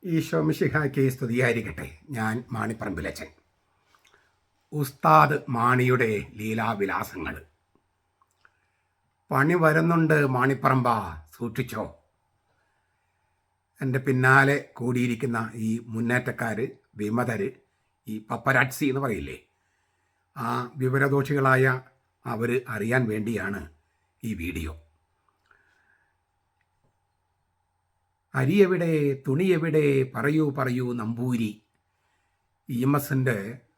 ഈശോ മിശിഹായ്ക്ക് സ്തുതിയായിരിക്കട്ടെ. ഞാൻ മാണിപ്പറമ്പിലച്ചൻ. ഉസ്താദ് മാണിയുടെ ലീലാവിലാസങ്ങൾ. പണി വരുന്നുണ്ട് മാണിപ്പറമ്പ, സൂക്ഷിച്ചോ. എൻ്റെ പിന്നാലെ കൂടിയിരിക്കുന്ന ഈ മുന്നേറ്റക്കാർ, വിമതർ, ഈ പപ്പരാറ്റ്സി എന്ന് പറയില്ലേ, ആ വിവരദോഷികളായ അവർ അറിയാൻ വേണ്ടിയാണ് ഈ വീഡിയോ. അരി എവിടെ, തുണി എവിടെ, പറയൂ പറയൂ നമ്പൂരി. EMSൻ്റെ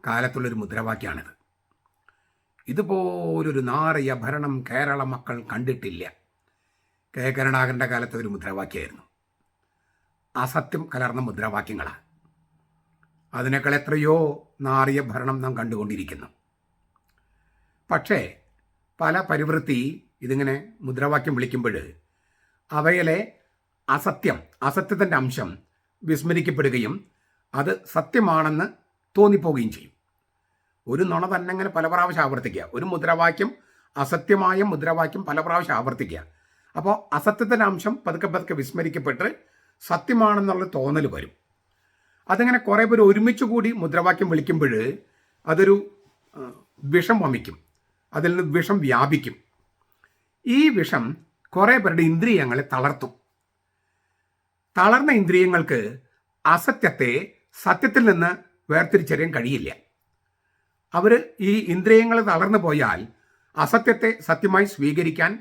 കാലത്തുള്ളൊരു മുദ്രാവാക്യമാണിത്. ഇതുപോലൊരു നാറിയ ഭരണം കേരള മക്കൾ കണ്ടിട്ടില്ല. കരുണാകരൻ്റെ കാലത്ത് ഒരു മുദ്രാവാക്യമായിരുന്നു. അസത്യം കലർന്ന മുദ്രാവാക്യങ്ങളാണ്. അതിനേക്കാൾ എത്രയോ നാറിയ ഭരണം നാം കണ്ടുകൊണ്ടിരിക്കുന്നു. പക്ഷേ പല പരിവൃത്തി ഇതിങ്ങനെ മുദ്രാവാക്യം വിളിക്കുമ്പോൾ അവയിലെ അസത്യത്തിൻ്റെ അംശം വിസ്മരിക്കപ്പെടുകയും അത് സത്യമാണെന്ന് തോന്നിപ്പോവുകയും ചെയ്യും. ഒരു നുണ തന്നെ അങ്ങനെ പല പ്രാവശ്യം ആവർത്തിക്കുക. ഒരു മുദ്രാവാക്യം, അസത്യമായ മുദ്രാവാക്യം പല പ്രാവശ്യം ആവർത്തിക്കുക. അപ്പോൾ അസത്യത്തിൻ്റെ അംശം പതുക്കെ പതുക്കെ വിസ്മരിക്കപ്പെട്ട് സത്യമാണെന്നുള്ള തോന്നൽ വരും. അതിങ്ങനെ കുറേ പേര് ഒരുമിച്ച് കൂടി മുദ്രാവാക്യം വിളിക്കുമ്പോൾ അതൊരു വിഷം വമിക്കും. അതിൽ നിന്ന് വിഷം വ്യാപിക്കും. ഈ വിഷം കുറേ പേരുടെ ഇന്ദ്രിയങ്ങളെ തളർത്തും. തളർന്ന ഇന്ദ്രിയങ്ങൾക്ക് അസത്യത്തെ സത്യത്തിൽ നിന്ന് വേർതിരിച്ചറിയാൻ കഴിയില്ല. അവർ ഈ ഇന്ദ്രിയങ്ങൾ തളർന്നു പോയാൽ അസത്യത്തെ സത്യമായി സ്വീകരിക്കാൻ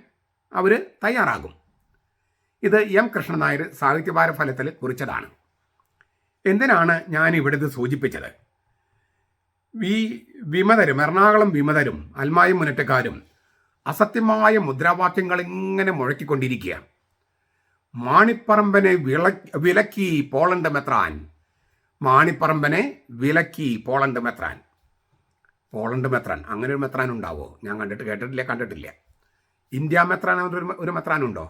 അവർ തയ്യാറാകും. ഇത് M. കൃഷ്ണൻ നായർ സാഹിത്യഭാര ഫലത്തിൽ കുറിച്ചതാണ്. എന്തിനാണ് ഞാൻ ഇവിടെ ഇത് സൂചിപ്പിച്ചത്? വിമതരും, എറണാകുളം വിമതരും അൽമായും മുന്നേറ്റക്കാരും അസത്യമായ മുദ്രാവാക്യങ്ങൾ ഇങ്ങനെ മുഴക്കിക്കൊണ്ടിരിക്കുക. മാണിപ്പറമ്പനെ വിലക്കി പോളണ്ട് മെത്രാൻ. മാണിപ്പറമ്പനെ വിലക്കി പോളണ്ട് മെത്രാൻ. പോളണ്ട് മെത്രാൻ, അങ്ങനെ ഒരു മെത്രാൻ ഉണ്ടാവോ? ഞാൻ കണ്ടിട്ടില്ല. ഇന്ത്യ മെത്രാൻ ഒരു മെത്രാനുണ്ടോ?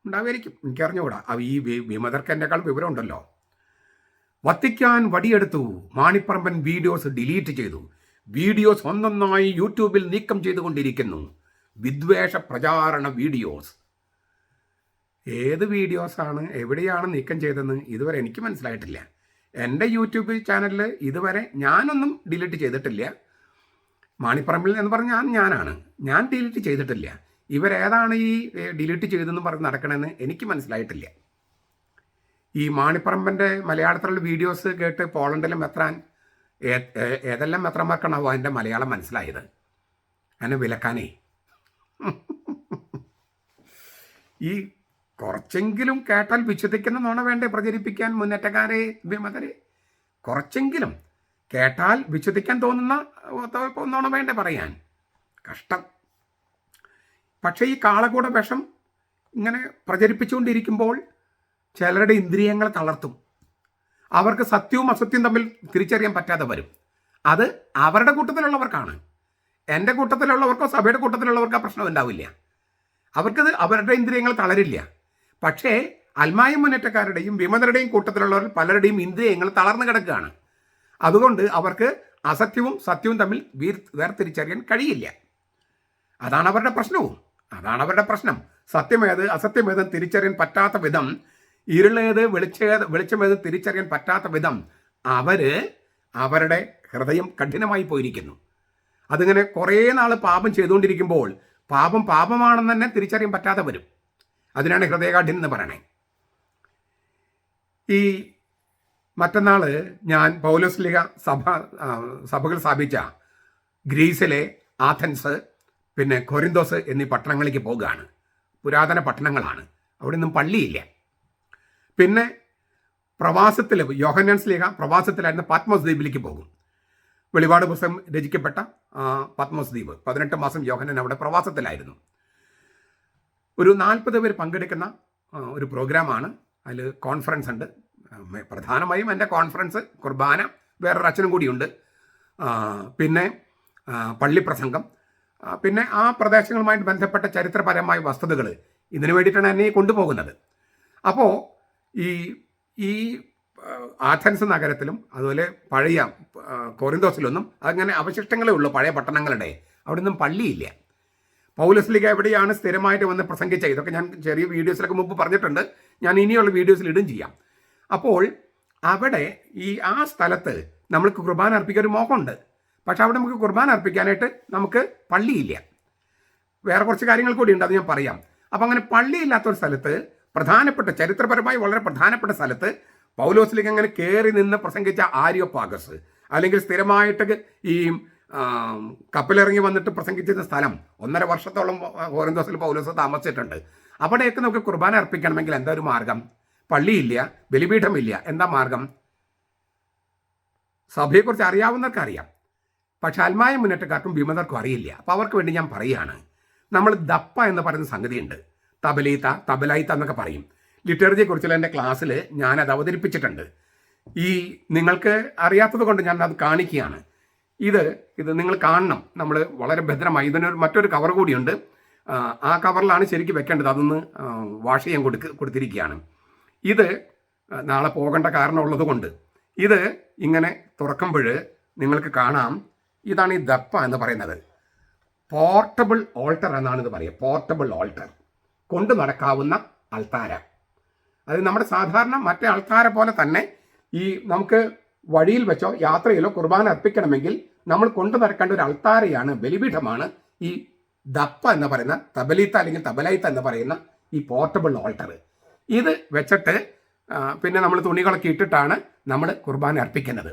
ഉണ്ടാവുമായിരിക്കും, എനിക്കറിഞ്ഞുകൂടാ. ഈ വിമതർക്ക് എന്നെക്കാൾ വിവരമുണ്ടല്ലോ. വത്തിക്കാൻ വടിയെടുത്തു, മാണിപ്പറമ്പൻ വീഡിയോസ് ഡിലീറ്റ് ചെയ്തു. വീഡിയോസ് ഒന്നൊന്നായി യൂട്യൂബിൽ നീക്കം ചെയ്തുകൊണ്ടിരിക്കുന്നു. വിദ്വേഷ പ്രചാരണ വീഡിയോസ്. ഏത് വീഡിയോസാണ്, എവിടെയാണ് നീക്കം ചെയ്തതെന്ന് ഇതുവരെ എനിക്ക് മനസ്സിലായിട്ടില്ല. എൻ്റെ യൂട്യൂബ് ചാനലിൽ ഇതുവരെ ഞാനൊന്നും ഡിലീറ്റ് ചെയ്തിട്ടില്ല. മാണിപ്പറമ്പിൽ എന്ന് പറഞ്ഞാൽ ഞാൻ ഡിലീറ്റ് ചെയ്തിട്ടില്ല. ഇവരേതാണ് ഈ ഡിലീറ്റ് ചെയ്തെന്ന് പറഞ്ഞ് നടക്കണമെന്ന് എനിക്ക് മനസ്സിലായിട്ടില്ല. ഈ മാണിപ്പറമ്പൻ്റെ മലയാളത്തിലുള്ള വീഡിയോസ് കേട്ട് പോളണ്ടിലെ മെത്രാൻ, ഏതെല്ലാം മെത്രാന്മാർക്കാണാവോ അതിൻ്റെ മലയാളം മനസ്സിലായത്? അതിനെ വിലക്കാനേ. ഈ കുറച്ചെങ്കിലും കേട്ടാൽ വിശ്വസിക്കുന്ന നുണ വേണ്ടേ പ്രചരിപ്പിക്കാൻ മുന്നേറ്റക്കാരെ, വിമതരെ? കുറച്ചെങ്കിലും കേട്ടാൽ വിശ്വസിക്കാൻ തോന്നുന്ന നുണ വേണ്ടേ പറയാൻ? കഷ്ടം. പക്ഷേ ഈ കാളകൂട വിഷം ഇങ്ങനെ പ്രചരിപ്പിച്ചുകൊണ്ടിരിക്കുമ്പോൾ ചിലരുടെ ഇന്ദ്രിയങ്ങൾ തളർത്തും. അവർക്ക് സത്യവും അസത്യവും തമ്മിൽ തിരിച്ചറിയാൻ പറ്റാതെ വരും. അത് അവരുടെ കൂട്ടത്തിലുള്ളവർക്കാണ്. എൻ്റെ കൂട്ടത്തിലുള്ളവർക്കോ സഭയുടെ കൂട്ടത്തിലുള്ളവർക്കോ പ്രശ്നം ഉണ്ടാവില്ല. അവർക്കത് അവരുടെ ഇന്ദ്രിയങ്ങൾ തളരില്ല. പക്ഷേ അൽമായ മുന്നേറ്റക്കാരുടെയും വിമതരുടെയും കൂട്ടത്തിലുള്ളവർ പലരുടെയും ഇന്ദ്രിയങ്ങൾ തളർന്നു കിടക്കുകയാണ്. അതുകൊണ്ട് അവർക്ക് അസത്യവും സത്യവും തമ്മിൽ വേർതിരിച്ചറിയാൻ കഴിയില്ല. അതാണ് അവരുടെ പ്രശ്നം. സത്യമേത് അസത്യമേതും തിരിച്ചറിയാൻ പറ്റാത്ത വിധം, ഇരുളേത് വെളിച്ചമേത് തിരിച്ചറിയാൻ പറ്റാത്ത വിധം അവരുടെ ഹൃദയം കഠിനമായി പോയിരിക്കുന്നു. അതിങ്ങനെ കുറേ നാൾ പാപം ചെയ്തുകൊണ്ടിരിക്കുമ്പോൾ പാപമാണെന്ന് തന്നെ തിരിച്ചറിയാൻ പറ്റാതെ വരും. അതിനാണ് ഹൃദയകാഠിന്യം എന്ന് പറയണേ. ഈ മറ്റന്നാൾ ഞാൻ പൗലോസ്ലിഹ സഭകൾ സ്ഥാപിച്ച ഗ്രീസിലെ ആഥൻസ്, പിന്നെ കൊരിന്തോസ് എന്നീ പട്ടണങ്ങളിലേക്ക് പോകുകയാണ്. പുരാതന പട്ടണങ്ങളാണ്. അവിടെ ഒന്നും പള്ളിയില്ല. പിന്നെ പ്രവാസത്തിൽ യോഹന്നാൻ സ്ലീഹ പ്രവാസത്തിലായിരുന്ന പത്മോസ് ദ്വീപിലേക്ക് പോകും. വെളിപാട് പുസ്തകം രചിക്കപ്പെട്ട പത്മോസ് ദ്വീപ്. 18 മാസം യോഹന്നാൻ അവിടെ പ്രവാസത്തിലായിരുന്നു. ഒരു 40 പേര് പങ്കെടുക്കുന്ന ഒരു പ്രോഗ്രാമാണ്. അതിൽ കോൺഫറൻസ് ഉണ്ട്. പ്രധാനമായും എൻ്റെ കോൺഫറൻസ്, കുർബാന, വേറൊരു അച്ഛനും കൂടിയുണ്ട്, പിന്നെ പള്ളിപ്രസംഗം, പിന്നെ ആ പ്രദേശങ്ങളുമായിട്ട് ബന്ധപ്പെട്ട ചരിത്രപരമായ വസ്തുതകൾ, ഇതിനു വേണ്ടിയിട്ടാണ് എന്നെ കൊണ്ടുപോകുന്നത്. അപ്പോൾ ഈ ആഥൻസ് നഗരത്തിലും അതുപോലെ പഴയ കൊറിന്തോസിലൊന്നും അങ്ങനെ അവശിഷ്ടങ്ങളേ ഉള്ളൂ, പഴയ പട്ടണങ്ങളുടെ. അവിടെ ഒന്നും പള്ളിയില്ല. പൗലോസ്ലിഹ എവിടെയാണ് സ്ഥിരമായിട്ട് വന്ന് പ്രസംഗിച്ചത്? ഇതൊക്കെ ഞാൻ ചെറിയ വീഡിയോസിലൊക്കെ മുമ്പ് പറഞ്ഞിട്ടുണ്ട്. ഞാൻ ഇനിയുള്ള വീഡിയോസിൽ ഇടും ചെയ്യാം. അപ്പോൾ അവിടെ ആ സ്ഥലത്ത് നമ്മൾക്ക് കുർബാന അർപ്പിക്കാൻ ഒരു മോഹമുണ്ട്. പക്ഷെ അവിടെ നമുക്ക് കുർബാന അർപ്പിക്കാനായിട്ട് നമുക്ക് പള്ളിയില്ല. വേറെ കുറച്ച് കാര്യങ്ങൾ കൂടി ഉണ്ട്, അത് ഞാൻ പറയാം. അപ്പം അങ്ങനെ പള്ളിയില്ലാത്തൊരു സ്ഥലത്ത്, പ്രധാനപ്പെട്ട ചരിത്രപരമായി വളരെ പ്രധാനപ്പെട്ട സ്ഥലത്ത് പൗലോസിലേക്ക് അങ്ങനെ കയറി നിന്ന് പ്രസംഗിച്ച ആരിയോപ്പാഗസ്, അല്ലെങ്കിൽ സ്ഥിരമായിട്ട് ഈ കപ്പലിറങ്ങി വന്നിട്ട് പ്രസംഗിച്ചിരുന്ന സ്ഥലം 1.5 വർഷത്തോളം കോരിന്തോസിൽ പൗലോസ് താമസിച്ചിട്ടുണ്ട്. അവിടെയൊക്കെ നമുക്ക് കുർബാന അർപ്പിക്കണമെങ്കിൽ എന്താ ഒരു മാർഗം? പള്ളിയില്ല, ബലിപീഠമില്ല. എന്താ മാർഗം? സഭയെക്കുറിച്ച് അറിയാവുന്നവർക്ക് അറിയാം, പക്ഷെ അൽമായ മുന്നേറ്റക്കാർക്കും വിമതർക്കും അറിയില്ല. അപ്പോൾ അവർക്ക് വേണ്ടി ഞാൻ പറയുകയാണ്, നമ്മൾ ദപ്പ എന്ന് പറയുന്ന സംഗതിയുണ്ട്. തബലീത്ത, തബലൈത്ത എന്നൊക്കെ പറയും. ലിറ്റർജിയെക്കുറിച്ചുള്ള എൻ്റെ ക്ലാസ്സിൽ ഞാനത് അവതരിപ്പിച്ചിട്ടുണ്ട്. നിങ്ങൾക്ക് അറിയാത്തത് കൊണ്ട് ഞാൻ അത് കാണിക്കുകയാണ്. ഇത് നിങ്ങൾ കാണണം. നമ്മൾ വളരെ ഭദ്രമായി, ഇതിനൊരു മറ്റൊരു കവർ കൂടിയുണ്ട്. ആ കവറിലാണ് ശരിക്കും വെക്കേണ്ടത്. അതൊന്ന് വാഷ് ചെയ്യാൻ കൊടുത്തിരിക്കുകയാണ്. ഇത് നാളെ പോകേണ്ട കാരണമുള്ളത് കൊണ്ട് ഇത് ഇങ്ങനെ തുറക്കുമ്പോൾ നിങ്ങൾക്ക് കാണാം. ഇതാണ് ഈ ദപ്പ എന്ന് പറയുന്നത്. പോർട്ടബിൾ ഓൾട്ടർ എന്നാണ് ഇത് പറയുക. പോർട്ടബിൾ ഓൾട്ടർ, കൊണ്ടു നടക്കാവുന്ന അൾത്താര. അത് നമ്മുടെ സാധാരണ മറ്റേ അൾത്താര പോലെ തന്നെ നമുക്ക് വഴിയിൽ വെച്ചോ യാത്രയിലോ കുർബാന അർപ്പിക്കണമെങ്കിൽ നമ്മൾ കൊണ്ടു നടക്കേണ്ട ഒരു അൾത്താരയാണ്, ബലിപീഠമാണ് ഈ ദപ്പ എന്ന് പറയുന്ന, തബലീത്ത അല്ലെങ്കിൽ തബലൈത്ത എന്ന് പറയുന്ന ഈ പോർട്ടബിൾ ഓൾട്ടർ. ഇത് വെച്ചിട്ട് പിന്നെ നമ്മൾ തുണികളൊക്കെ ഇട്ടിട്ടാണ് നമ്മൾ കുർബാന അർപ്പിക്കുന്നത്.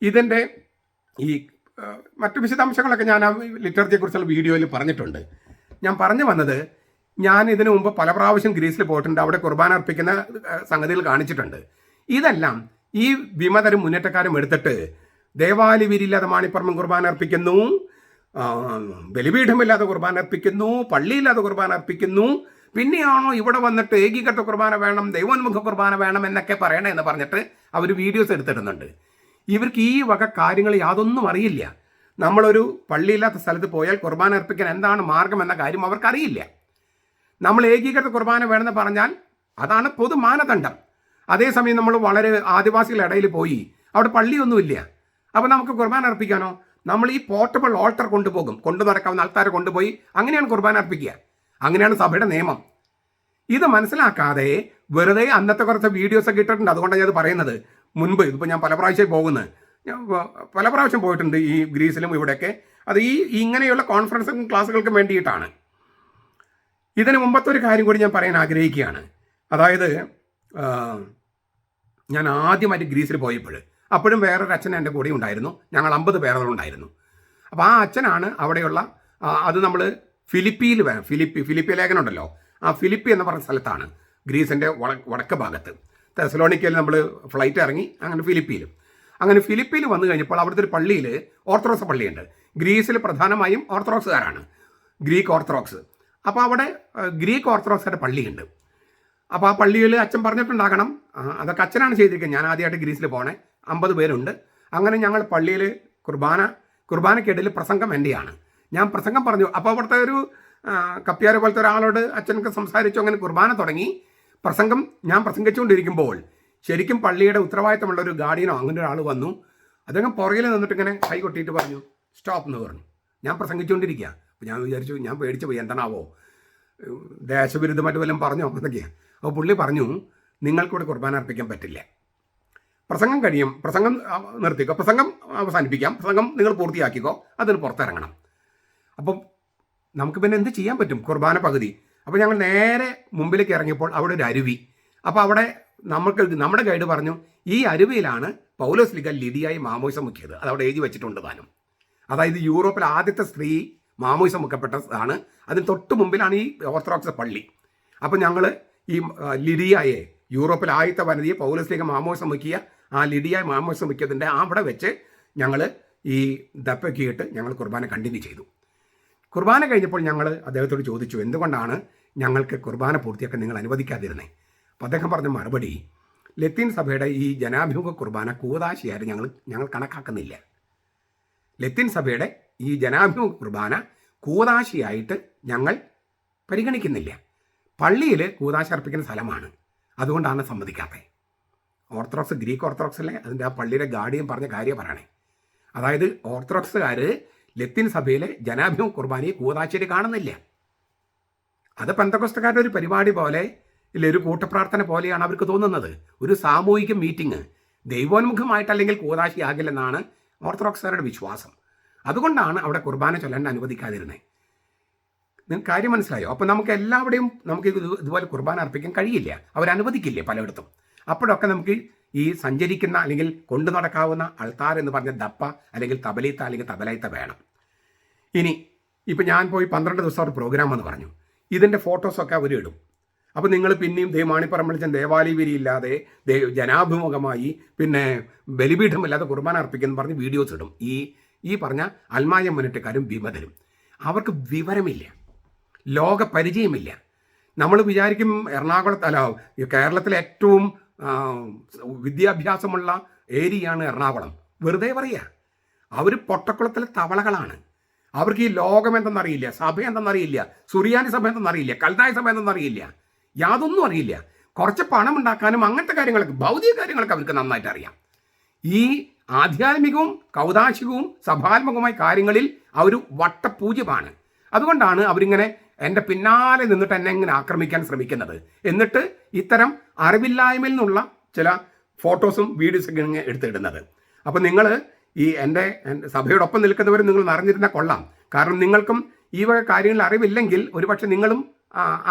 ഇതിൻ്റെ മറ്റു വിശദാംശങ്ങളൊക്കെ ഞാൻ ആ ലിറ്റർജിയെക്കുറിച്ചുള്ള വീഡിയോയിൽ പറഞ്ഞിട്ടുണ്ട്. ഞാൻ പറഞ്ഞു വന്നത്, ഞാൻ ഇതിനു മുമ്പ് പല പ്രാവശ്യം ഗ്രീസിൽ പോയിട്ടുണ്ട്. അവിടെ കുർബാന അർപ്പിക്കുന്ന സംഗതികൾ കാണിച്ചിട്ടുണ്ട്. ഇതെല്ലാം ഈ വിമതരും മുന്നേറ്റക്കാരും എടുത്തിട്ട് ദേവാലയവിരില്ലാതെ മാണിപ്പറമ്പൻ കുർബാന അർപ്പിക്കുന്നു, ബലിപീഠമില്ലാതെ കുർബാന അർപ്പിക്കുന്നു, പള്ളിയില്ലാതെ കുർബാന അർപ്പിക്കുന്നു, പിന്നെയാണോ ഇവിടെ വന്നിട്ട് ഏകീകൃത കുർബാന വേണം, ദൈവോന്മുഖ കുർബാന വേണം എന്നൊക്കെ പറയണേ എന്ന് പറഞ്ഞിട്ട് അവർ വീഡിയോസ് എടുത്തിടുന്നുണ്ട്. ഇവർക്ക് ഈ വക കാര്യങ്ങൾ യാതൊന്നും അറിയില്ല. നമ്മളൊരു പള്ളിയില്ലാത്ത സ്ഥലത്ത് പോയാൽ കുർബാന അർപ്പിക്കാൻ എന്താണ് മാർഗം എന്ന കാര്യം അവർക്കറിയില്ല. നമ്മൾ ഏകീകൃത കുർബാന വേണമെന്ന് പറഞ്ഞാൽ അതാണ് പൊതു മാനദണ്ഡം. അതേസമയം നമ്മൾ വളരെ ആദിവാസികളുടെ ഇടയിൽ പോയി അവിടെ പള്ളിയൊന്നുമില്ല. അപ്പോൾ നമുക്ക് കുർബാന അർപ്പിക്കാനോ? നമ്മൾ ഈ പോർട്ടബിൾ ഓൾട്ടർ കൊണ്ടുപോകും, കൊണ്ടു നടക്കാവുന്ന ആൾക്കാരെ കൊണ്ടുപോയി അങ്ങനെയാണ് കുർബാന അർപ്പിക്കുക. അങ്ങനെയാണ് സഭയുടെ നിയമം. ഇത് മനസ്സിലാക്കാതെ വെറുതെ അന്നത്തെ കുറച്ച് വീഡിയോസൊക്കെ ഇട്ടിട്ടുണ്ട്. അതുകൊണ്ടാണ് ഞാൻ പറയുന്നത്. മുൻപ് ഇതിപ്പോൾ ഞാൻ പല പ്രാവശ്യം പോയിട്ടുണ്ട് ഈ ഗ്രീസിലും ഇവിടെയൊക്കെ. അത് ഇങ്ങനെയുള്ള കോൺഫറൻസും ക്ലാസ്സുകൾക്കും വേണ്ടിയിട്ടാണ്. ഇതിന് മുമ്പത്തെ ഒരു കാര്യം കൂടി ഞാൻ പറയാൻ ആഗ്രഹിക്കുകയാണ്. അതായത് ഞാൻ ആദ്യമായിട്ട് ഗ്രീസിൽ പോയപ്പോൾ അപ്പോഴും വേറൊരു അച്ഛൻ എൻ്റെ കൂടെ ഉണ്ടായിരുന്നു. ഞങ്ങൾ 50 പേരോളുണ്ടായിരുന്നു. അപ്പോൾ ആ അച്ഛനാണ് അവിടെയുള്ള, അത് നമ്മൾ ഫിലിപ്പി ലേഖനം ഉണ്ടല്ലോ, ആ ഫിലിപ്പി എന്ന് പറഞ്ഞ സ്ഥലത്താണ്, ഗ്രീസിൻ്റെ വടക്ക് ഭാഗത്ത്. തെസലോണിക്കയിൽ നമ്മൾ ഫ്ലൈറ്റ് ഇറങ്ങി അങ്ങനെ ഫിലിപ്പിയിൽ വന്നു കഴിഞ്ഞപ്പോൾ അവിടുത്തെ ഒരു പള്ളിയിൽ ഓർത്തഡോക്സ് പള്ളിയുണ്ട്. ഗ്രീസിൽ പ്രധാനമായും ഓർത്തഡോക്സുകാരാണ്, ഗ്രീക്ക് ഓർത്തഡോക്സ്. അപ്പോൾ അവിടെ ഗ്രീക്ക് ഓർത്തഡോക്സിൻ്റെ പള്ളിയുണ്ട്. അപ്പോൾ ആ പള്ളിയിൽ അച്ഛൻ പറഞ്ഞിട്ടുണ്ടാകണം, അതൊക്കെ അച്ഛനാണ് ചെയ്തിരിക്കുന്നത്. ഞാൻ ആദ്യമായിട്ട് ഗ്രീസിൽ പോണേ, 50 പേരുണ്ട്. അങ്ങനെ ഞങ്ങൾ പള്ളിയിൽ കുർബാനയ്ക്കിടയിൽ പ്രസംഗം എൻ്റെയാണ്. ഞാൻ പ്രസംഗം പറഞ്ഞു. അപ്പോൾ അവിടുത്തെ ഒരു കപ്പ്യാരെ പോലത്തെ ഒരാളോട് അച്ഛനൊക്കെ സംസാരിച്ചു. അങ്ങനെ കുർബാന തുടങ്ങി. ഞാൻ പ്രസംഗിച്ചുകൊണ്ടിരിക്കുമ്പോൾ ശരിക്കും പള്ളിയുടെ ഉത്തരവാദിത്തമുള്ള ഒരു ഗാർഡിയനോ അങ്ങനെ ഒരാൾ വന്നു. അദ്ദേഹം പുറകിൽ നിന്നിട്ട് ഇങ്ങനെ കൈ കൊട്ടിയിട്ട് പറഞ്ഞു, സ്റ്റോപ്പ് എന്ന് പറഞ്ഞു. ഞാൻ പ്രസംഗിച്ചുകൊണ്ടിരിക്കുക. അപ്പോൾ ഞാൻ വിചാരിച്ചു, ഞാൻ പേടിച്ച് പോയി, എന്താണാവോ ദേശവിരുദ്ധമായിട്ട് വല്ലതും പറഞ്ഞോ എന്നൊക്കെയാണ്. അപ്പോൾ പുള്ളി പറഞ്ഞു, നിങ്ങൾക്കിവിടെ കുർബാന അർപ്പിക്കാൻ പറ്റില്ല. പ്രസംഗം കഴിയും, പ്രസംഗം നിർത്തിക്കോ, പ്രസംഗം അവസാനിപ്പിക്കാം, പ്രസംഗം നിങ്ങൾ പൂർത്തിയാക്കിക്കോ, അതിന് പുറത്തിറങ്ങണം. അപ്പം നമുക്ക് പിന്നെ എന്ത് ചെയ്യാൻ പറ്റും? കുർബാന പകുതി. അപ്പോൾ ഞങ്ങൾ നേരെ മുമ്പിലേക്ക് ഇറങ്ങിയപ്പോൾ അവിടെ ഒരു അരുവി. അപ്പോൾ അവിടെ നമ്മുടെ ഗൈഡ് പറഞ്ഞു, ഈ അരുവിയിലാണ് പൗലോസ്ലീഹ ലിഡിയായി മാമോദിസ മുക്കിയത്. അതവിടെ എഴുതി വെച്ചിട്ടുണ്ട് താനും. അതായത് യൂറോപ്പിൽ ആദ്യത്തെ സ്ത്രീ മാമോദിസ മുക്കപ്പെട്ടതാണ്. അതിന് തൊട്ട് മുമ്പിലാണ് ഈ ഓർത്തഡോക്സ് പള്ളി. അപ്പോൾ ഞങ്ങൾ ഈ ലിഡിയായെ, യൂറോപ്പിൽ ആദ്യത്തെ വനിതയെ പൗലോസ്ലീഹ മാമോദിസ മുക്കിയ ആ ലിഡിയായി മാമോദിസ മുക്കിയതിൻ്റെ അവിടെ വെച്ച് ഞങ്ങൾ ഈ ദപ്പയ്ക്കിട്ട് ഞങ്ങൾ കുർബാന കണ്ടിന്യൂ ചെയ്തു. കുർബാന കഴിഞ്ഞപ്പോൾ ഞങ്ങൾ അദ്ദേഹത്തോട് ചോദിച്ചു, എന്തുകൊണ്ടാണ് ഞങ്ങൾക്ക് കുർബാന പൂർത്തിയാക്കാൻ നിങ്ങൾ അനുവദിക്കാതിരുന്നത്? അപ്പോൾ അദ്ദേഹം പറഞ്ഞ മറുപടി, ലത്തീൻ സഭയുടെ ഈ ജനാഭിമുഖ കുർബാന കൂദാശയായിട്ട് ഞങ്ങൾ കണക്കാക്കുന്നില്ല. ലത്തീൻ സഭയുടെ ഈ ജനാഭിമുഖ കുർബാന കൂദാശയായിട്ട് ഞങ്ങൾ പരിഗണിക്കുന്നില്ല. പള്ളിയിൽ കൂദാശ അർപ്പിക്കുന്ന സ്ഥലമാണ്, അതുകൊണ്ടാണ് സമ്മതിക്കാത്തത്. ഓർത്തഡോക്സ്, ഗ്രീക്ക് ഓർത്തഡോക്സിലെ അതിൻ്റെ ആ പള്ളിയുടെ ഗാർഡിയൻ പറഞ്ഞ കാര്യം പറയണേ. അതായത് ഓർത്തഡോക്സുകാർ ലത്തീൻ സഭയിലെ ജനാഭിമുഖ കുർബാനയെ കൂദാശയിൽ കാണുന്നില്ല. അത് പെന്തക്കോസ്തക്കാരുടെ ഒരു പരിപാടി പോലെ ഇല്ല, ഒരു കൂട്ടപ്രാർത്ഥന പോലെയാണ് അവർക്ക് തോന്നുന്നത്. ഒരു സാമൂഹിക മീറ്റിംഗ് ദൈവോന്മുഖമായിട്ടല്ലെങ്കിൽ കൂതാശിയാകില്ലെന്നാണ് ഓർത്തഡോക്സുകാരുടെ വിശ്വാസം. അതുകൊണ്ടാണ് അവിടെ കുർബാന ചൊല്ലാൻ അനുവദിക്കാതിരുന്നത്. നിങ്ങൾക്ക് കാര്യം മനസ്സിലായോ? അപ്പോൾ നമുക്ക് എല്ലാവിടെയും നമുക്ക് ഇതുപോലെ കുർബാന അർപ്പിക്കാൻ കഴിയില്ല, അവരനുവദിക്കില്ലേ പലയിടത്തും. അപ്പോഴൊക്കെ നമുക്ക് ഈ സഞ്ചരിക്കുന്ന അല്ലെങ്കിൽ കൊണ്ടു നടക്കാവുന്ന അൾത്താർ എന്ന് പറഞ്ഞ ദപ്പ അല്ലെങ്കിൽ തബലീത്ത അല്ലെങ്കിൽ തബലൈത്ത വേണം. ഇനി ഇപ്പം ഞാൻ പോയി 12 ദിവസം ഒരു പ്രോഗ്രാം എന്ന് പറഞ്ഞു, ഇതിൻ്റെ ഫോട്ടോസൊക്കെ അവർ ഇടും. അപ്പോൾ നിങ്ങൾ പിന്നെയും മാണിപ്പറമ്പലച്ചൻ ദേവാലയ വിരിയില്ലാതെ ജനാഭിമുഖമായി പിന്നെ ബലിപീഠമില്ലാതെ കുർബാന അർപ്പിക്കുന്നു പറഞ്ഞ് വീഡിയോസ് ഇടും. ഈ പറഞ്ഞ അൽമായ മുന്നേറ്റക്കാരും വിമതരും. അവർക്ക് വിവരമില്ല, ലോക പരിചയമില്ല. നമ്മൾ വിചാരിക്കും കേരളത്തിലെ ഏറ്റവും വിദ്യാഭ്യാസമുള്ള ഏരിയയാണ് എറണാകുളം. വെറുതെ പറയുക. അവർ പൊട്ടക്കുളത്തിലെ തവളകളാണ്. അവർക്ക് ഈ ലോകം എന്തെന്നറിയില്ല, സഭ എന്തെന്നറിയില്ല, സുറിയാനി സഭ എന്തെന്നറിയില്ല, കൽതായ സഭ എന്തെന്നറിയില്ല, യാതൊന്നും അറിയില്ല. കുറച്ച് പണം ഉണ്ടാക്കാനും അങ്ങനത്തെ കാര്യങ്ങളൊക്കെ, ഭൗതിക കാര്യങ്ങളൊക്കെ അവർക്ക് നന്നായിട്ട് അറിയാം. ഈ ആധ്യാത്മികവും കൗതാശികവും സഭാത്മകവുമായ കാര്യങ്ങളിൽ അവർ വട്ടപൂജ്യമാണ്. അതുകൊണ്ടാണ് അവരിങ്ങനെ എൻ്റെ പിന്നാലെ നിന്നിട്ട് എന്നെ ഇങ്ങനെ ആക്രമിക്കാൻ ശ്രമിക്കുന്നത്. എന്നിട്ട് ഇത്തരം അറിവില്ലായ്മയിൽ നിന്നുള്ള ചില ഫോട്ടോസും വീഡിയോസൊക്കെ ഇങ്ങനെ എടുത്തിടുന്നത്. അപ്പോൾ നിങ്ങൾ ഈ എൻ്റെ സഭയോടൊപ്പം നിൽക്കുന്നവർ നിങ്ങൾ നിറഞ്ഞിരുന്ന കൊള്ളാം. കാരണം നിങ്ങൾക്കും ഈ വക കാര്യങ്ങളിൽ അറിവില്ലെങ്കിൽ ഒരുപക്ഷെ നിങ്ങളും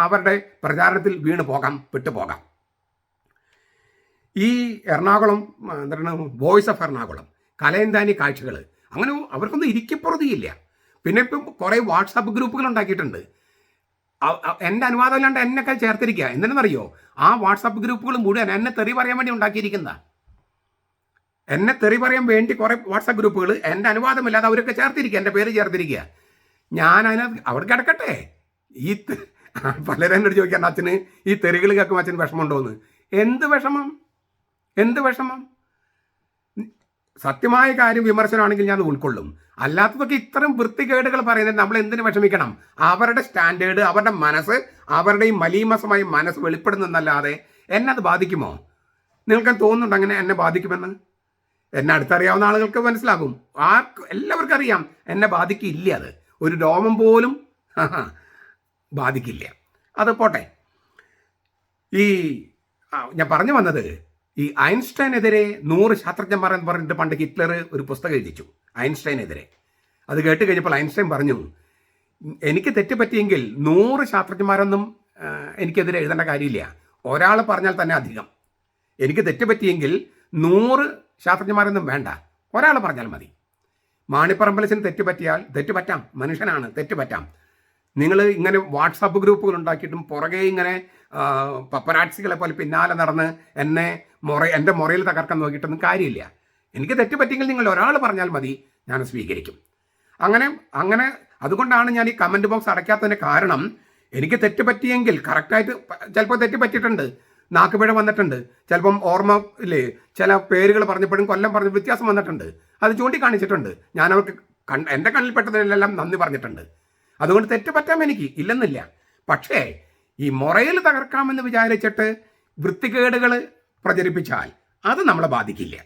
അവരുടെ പ്രചാരണത്തിൽ വീണ് പോകാം, പെട്ടുപോകാം. ഈ എറണാകുളം എന്താണ് വോയിസ് ഓഫ് എറണാകുളം, കലയന്താനി കാഴ്ചകൾ, അങ്ങനെ അവർക്കൊന്നും ഇരിക്കപ്പുറതിയില്ല. പിന്നെ ഇപ്പം കുറേ വാട്സാപ്പ് ഗ്രൂപ്പുകൾ ഉണ്ടാക്കിയിട്ടുണ്ട്. എൻ്റെ അനുവാദം ഇല്ലാണ്ട് എന്നൊക്കെ ചേർത്തിരിക്കുക. എന്തിനെന്നറിയോ? ആ വാട്സാപ്പ് ഗ്രൂപ്പുകൾ മുഴുവൻ എന്നെ തെറി പറയാൻ വേണ്ടി ഉണ്ടാക്കിയിരിക്കുന്ന, എന്നെ തെറി പറയാൻ വേണ്ടി കുറേ വാട്സാപ്പ് ഗ്രൂപ്പുകൾ എൻ്റെ അനുവാദമില്ലാതെ അവരൊക്കെ ചേർത്തിരിക്കുക, എൻ്റെ പേര് ചേർത്തിരിക്കുക. ഞാൻ അതിനകത്ത് അവിടെ കിടക്കട്ടെ. ഈ പലരും എന്നോട് ചോദിക്കാൻ, അച്ഛന് ഈ തെറികൾ കേൾക്കുമ്പോൾ അച്ഛന് വിഷമമുണ്ടോയെന്ന്. എന്ത് വിഷമം? എന്ത് വിഷമം? സത്യമായ കാര്യം വിമർശനമാണെങ്കിൽ ഞാൻ ഉൾക്കൊള്ളും. അല്ലാത്തതൊക്കെ ഇത്തരം വൃത്തികേടുകൾ പറയുന്നത് നമ്മൾ എന്തിനു വിഷമിക്കണം? അവരുടെ സ്റ്റാൻഡേർഡ്, അവരുടെ മനസ്സ്, അവരുടെ ഈ മലീമസമായ മനസ്സ് വെളിപ്പെടുന്നതല്ലാതെ എന്നെ അത് ബാധിക്കുമോ? നിങ്ങൾക്ക് തോന്നുന്നുണ്ട് അങ്ങനെ എന്നെ ബാധിക്കുമെന്ന്? എന്നെ അടുത്തറിയാവുന്ന ആളുകൾക്ക് മനസ്സിലാകും. എല്ലാവർക്കും അറിയാം എന്നെ ബാധിക്കില്ല. അത് ഒരു രോമം പോലും ബാധിക്കില്ല. അത് പോട്ടെ. ഈ ഞാൻ പറഞ്ഞു വന്നത്, ഈ ഐൻസ്റ്റൈനെതിരെ 100 ശാസ്ത്രജ്ഞന്മാർ എന്ന് പറഞ്ഞിട്ട് പണ്ട് ഹിറ്റ്ലർ ഒരു പുസ്തകം എഴുതിച്ചു ഐൻസ്റ്റൈനെതിരെ. അത് കേട്ട് കഴിഞ്ഞപ്പോൾ ഐൻസ്റ്റൈൻ പറഞ്ഞു, എനിക്ക് തെറ്റുപറ്റിയെങ്കിൽ 100 ശാസ്ത്രജ്ഞന്മാരൊന്നും എനിക്കെതിരെ എഴുതേണ്ട കാര്യമില്ല, ഒരാൾ പറഞ്ഞാൽ തന്നെ അധികം. എനിക്ക് തെറ്റുപറ്റിയെങ്കിൽ 100 ശാസ്ത്രജ്ഞന്മാരൊന്നും വേണ്ട, ഒരാൾ പറഞ്ഞാൽ മതി. മാണിപ്പറമ്പലച്ചന് തെറ്റുപറ്റാം, മനുഷ്യനാണ്, തെറ്റുപറ്റാം. നിങ്ങൾ ഇങ്ങനെ വാട്സാപ്പ് ഗ്രൂപ്പുകൾ ഉണ്ടാക്കിയിട്ടും പുറകെ ഇങ്ങനെ പപ്പരാക്സികളെ പോലെ പിന്നാലെ നടന്ന് എൻ്റെ മുറയിൽ തകർക്കാൻ നോക്കിയിട്ടൊന്നും കാര്യമില്ല. എനിക്ക് തെറ്റുപറ്റിയെങ്കിൽ നിങ്ങൾ ഒരാൾ പറഞ്ഞാൽ മതി, ഞാൻ സ്വീകരിക്കും. അങ്ങനെ അതുകൊണ്ടാണ് ഞാൻ ഈ കമൻറ്റ് ബോക്സ് അടയ്ക്കാത്തതിൻ്റെ കാരണം. എനിക്ക് തെറ്റുപറ്റിയെങ്കിൽ കറക്റ്റായിട്ട്, ചിലപ്പോൾ തെറ്റുപറ്റിയിട്ടുണ്ട്, നാക്കുപിഴ വന്നിട്ടുണ്ട്, ചിലപ്പം ഓർമ്മ ഇല്ലേ, ചില പേരുകൾ പറഞ്ഞപ്പോഴും കൊല്ലം പറഞ്ഞ വ്യത്യാസം വന്നിട്ടുണ്ട്, അത് ചൂണ്ടിക്കാണിച്ചിട്ടുണ്ട്. ഞാൻ അവർക്ക് എൻ്റെ കണ്ണിൽപ്പെട്ടതിനെല്ലാം നന്ദി പറഞ്ഞിട്ടുണ്ട്. അതുകൊണ്ട് തെറ്റുപറ്റാം, എനിക്ക് ഇല്ലെന്നില്ല. പക്ഷേ ഈ മുറയിൽ തകർക്കാമെന്ന് വിചാരിച്ചിട്ട് വൃത്തികേടുകൾ പ്രചരിപ്പിച്ചാൽ അത് നമ്മളെ ബാധിക്കില്ല.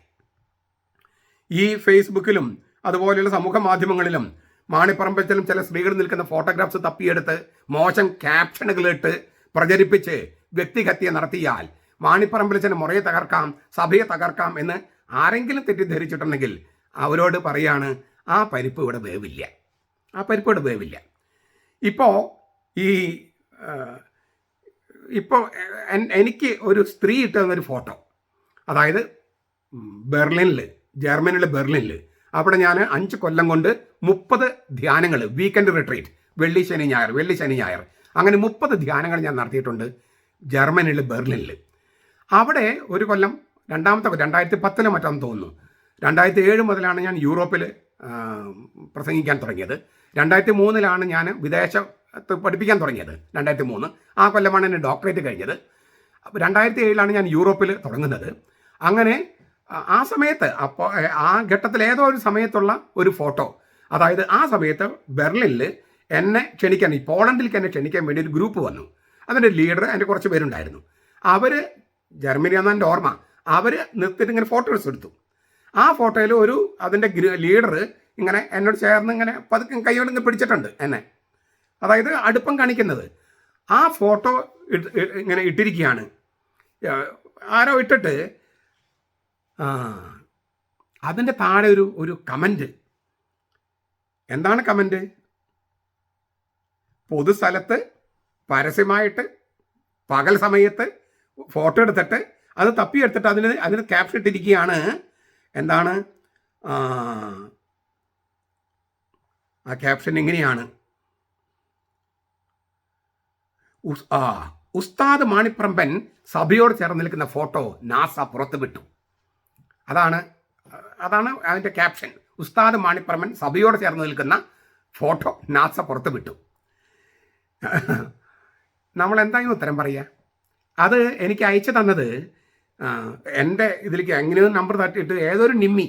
ഈ ഫേസ്ബുക്കിലും അതുപോലെയുള്ള സമൂഹ മാധ്യമങ്ങളിലും മാണിപ്പറമ്പലത്തിലും ചില സ്ത്രീകൾ നിൽക്കുന്ന ഫോട്ടോഗ്രാഫ്സ് തപ്പിയെടുത്ത് മോശം ക്യാപ്ഷനുകളിട്ട് പ്രചരിപ്പിച്ച് വ്യക്തിഹത്യ നടത്തിയാൽ മാണിപ്പറമ്പലത്തിന് മുറയെ തകർക്കാം, സഭയെ തകർക്കാം എന്ന് ആരെങ്കിലും തെറ്റിദ്ധരിച്ചിട്ടുണ്ടെങ്കിൽ അവരോട് പറയാണ്, ആ പരിപ്പ് ഇവിടെ വേവില്ല, ആ പരിപ്പ് ഇവിടെ വേവില്ല. ഇപ്പോൾ എനിക്ക് ഒരു സ്ത്രീ ഇട്ട് തന്നൊരു ഫോട്ടോ, അതായത് ജർമ്മനിയിലെ ബെർലിനിൽ അവിടെ ഞാൻ 5 കൊല്ലം കൊണ്ട് 30 ധ്യാനങ്ങൾ, വീക്കെൻഡ് റിട്രീറ്റ്, വെള്ളി ശനി ഞായർ അങ്ങനെ 30 ധ്യാനങ്ങൾ ഞാൻ നടത്തിയിട്ടുണ്ട് ജർമ്മനിയിലെ ബെർലിനിൽ. അവിടെ ഒരു കൊല്ലം, 2010 മറ്റാന്ന് തോന്നുന്നു, 2007 മുതലാണ് ഞാൻ യൂറോപ്പിൽ പ്രസംഗിക്കാൻ തുടങ്ങിയത്. 2003 ഞാൻ വിദേശത്ത് പഠിപ്പിക്കാൻ തുടങ്ങിയത്, 2003. ആ കൊല്ലമാണ് എൻ്റെ ഡോക്ടറേറ്റ് കഴിഞ്ഞത്. 2007 ഞാൻ യൂറോപ്പിൽ തുടങ്ങുന്നത്. അങ്ങനെ ആ സമയത്ത്, അപ്പോൾ ആ ഘട്ടത്തിൽ ഏതോ ഒരു സമയത്തുള്ള ഒരു ഫോട്ടോ, അതായത് ആ സമയത്ത് ബെർലിനിൽ എന്നെ ക്ഷണിക്കാൻ, ഈ പോളണ്ടിലേക്ക് എന്നെ ക്ഷണിക്കാൻ വേണ്ടി ഒരു ഗ്രൂപ്പ് വന്നു. അതിൻ്റെ ലീഡർ, എൻ്റെ കുറച്ച് പേരുണ്ടായിരുന്നു. അവർ ജർമ്മനിയാണെന്ന് എൻ്റെ ഓർമ്മ. അവർ നിർത്തിയിട്ട് ഇങ്ങനെ ഫോട്ടോസ് എടുത്തു. ആ ഫോട്ടോയിൽ അതിൻ്റെ ലീഡർ ഇങ്ങനെ എന്നോട് ചേർന്ന് ഇങ്ങനെ പതുക്കെ കൈയോട് ഇങ്ങനെ പിടിച്ചിട്ടുണ്ട് എന്നെ, അതായത് അടുപ്പം കാണിക്കുന്നത്. ആ ഫോട്ടോ ഇങ്ങനെ ഇട്ടിരിക്കുകയാണ്. ആരോ ഇട്ടിട്ട് അതിൻ്റെ താഴെ ഒരു കമൻറ്റ്. എന്താണ് കമൻറ്റ്? പൊതുസ്ഥലത്ത് പരസ്യമായിട്ട് പകൽ സമയത്ത് ഫോട്ടോ എടുത്തിട്ട് അത് തപ്പിയെടുത്തിട്ട് അതിന് ക്യാപ്ഷൻ ഇട്ടിരിക്കുകയാണ്. എന്താണ് ആ ക്യാപ്ഷൻ? ഇങ്ങനെയാണ്: ഉസ്താദ് മാണിപ്പറമ്പൻ സഭയോട് ചേർന്ന് നിൽക്കുന്ന ഫോട്ടോ നാസ പുറത്തുവിട്ടു. അതാണ് അതിൻ്റെ ക്യാപ്ഷൻ. ഉസ്താദ് മാണിപ്പറമ്പൻ സഭയോട് ചേർന്ന് നിൽക്കുന്ന ഫോട്ടോ നാസ പുറത്തുവിട്ടു. നമ്മൾ എന്തായാലും ഉത്തരം പറയുക? അത് എനിക്ക് അയച്ചു തന്നത് എൻ്റെ ഇതിലേക്ക് എങ്ങനെയോ നമ്പർ തട്ടിയിട്ട് ഏതൊരു നിമ്മി